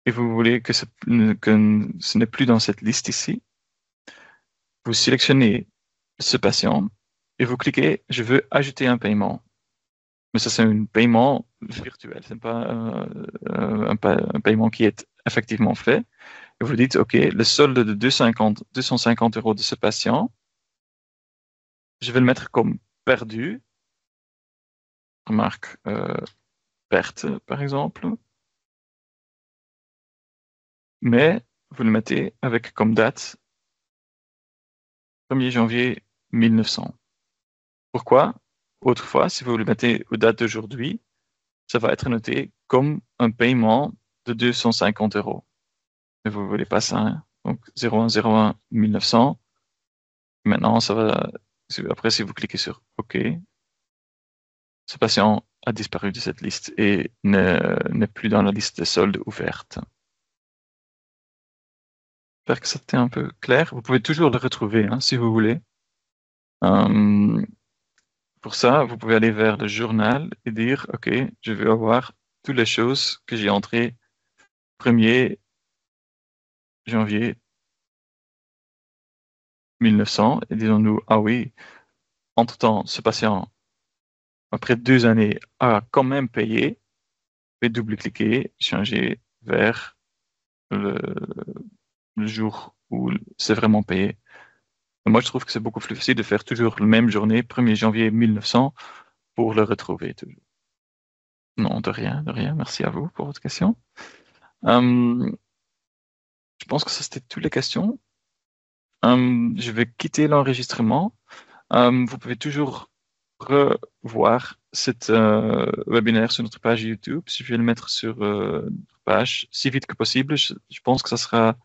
et vous voulez que ce n'est plus dans cette liste ici. Vous sélectionnez ce patient et vous cliquez, je veux ajouter un paiement. Mais ça, c'est un paiement virtuel. Ce n'est pas un paiement qui est effectivement fait. Et vous dites, OK, le solde de 250 € de ce patient, je vais le mettre comme perdu. Remarque perte, par exemple. Mais vous le mettez avec comme date 1er janvier 1900. Pourquoi? Autrefois, si vous le mettez aux dates d'aujourd'hui, ça va être noté comme un paiement de 250 €. Mais vous ne voulez pas ça, hein? Donc 0101 1900. Maintenant, ça va. Après, si vous cliquez sur OK, ce patient a disparu de cette liste et n'est plus dans la liste des soldes ouvertes. J'espère que c'était un peu clair. Vous pouvez toujours le retrouver hein, si vous voulez. Euh, pour ça, vous pouvez aller vers le journal et dire, OK, je veux avoir toutes les choses que j'ai entrées 1er janvier 1900 et disons-nous, ah oui, entre-temps, ce patient, après 2 années, a quand même payé. Je vais double-cliquer, changer vers le, le jour où c'est vraiment payé. Moi, je trouve que c'est beaucoup plus facile de faire toujours la même journée, 1er janvier 1900, pour le retrouver toujours. Non, de rien, de rien. Merci à vous pour votre question. Euh, je pense que ça, c'était toutes les questions. Je vais quitter l'enregistrement. Vous pouvez toujours revoir cet webinaire sur notre page YouTube. Si je vais le mettre sur notre page si vite que possible, je pense que ça sera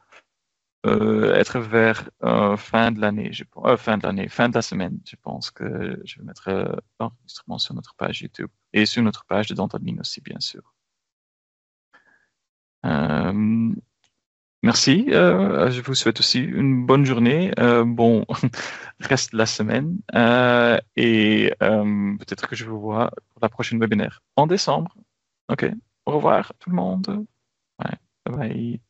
être vers fin de l'année, fin de la semaine. Je pense que je vais mettre l'enregistrement sur notre page YouTube et sur notre page de Dentamine aussi, bien sûr. Euh, Merci. Je vous souhaite aussi une bonne journée, bon reste de la semaine et peut-être que je vous vois pour la prochaine webinaire en décembre. Ok. Au revoir tout le monde. Ouais. Bye bye.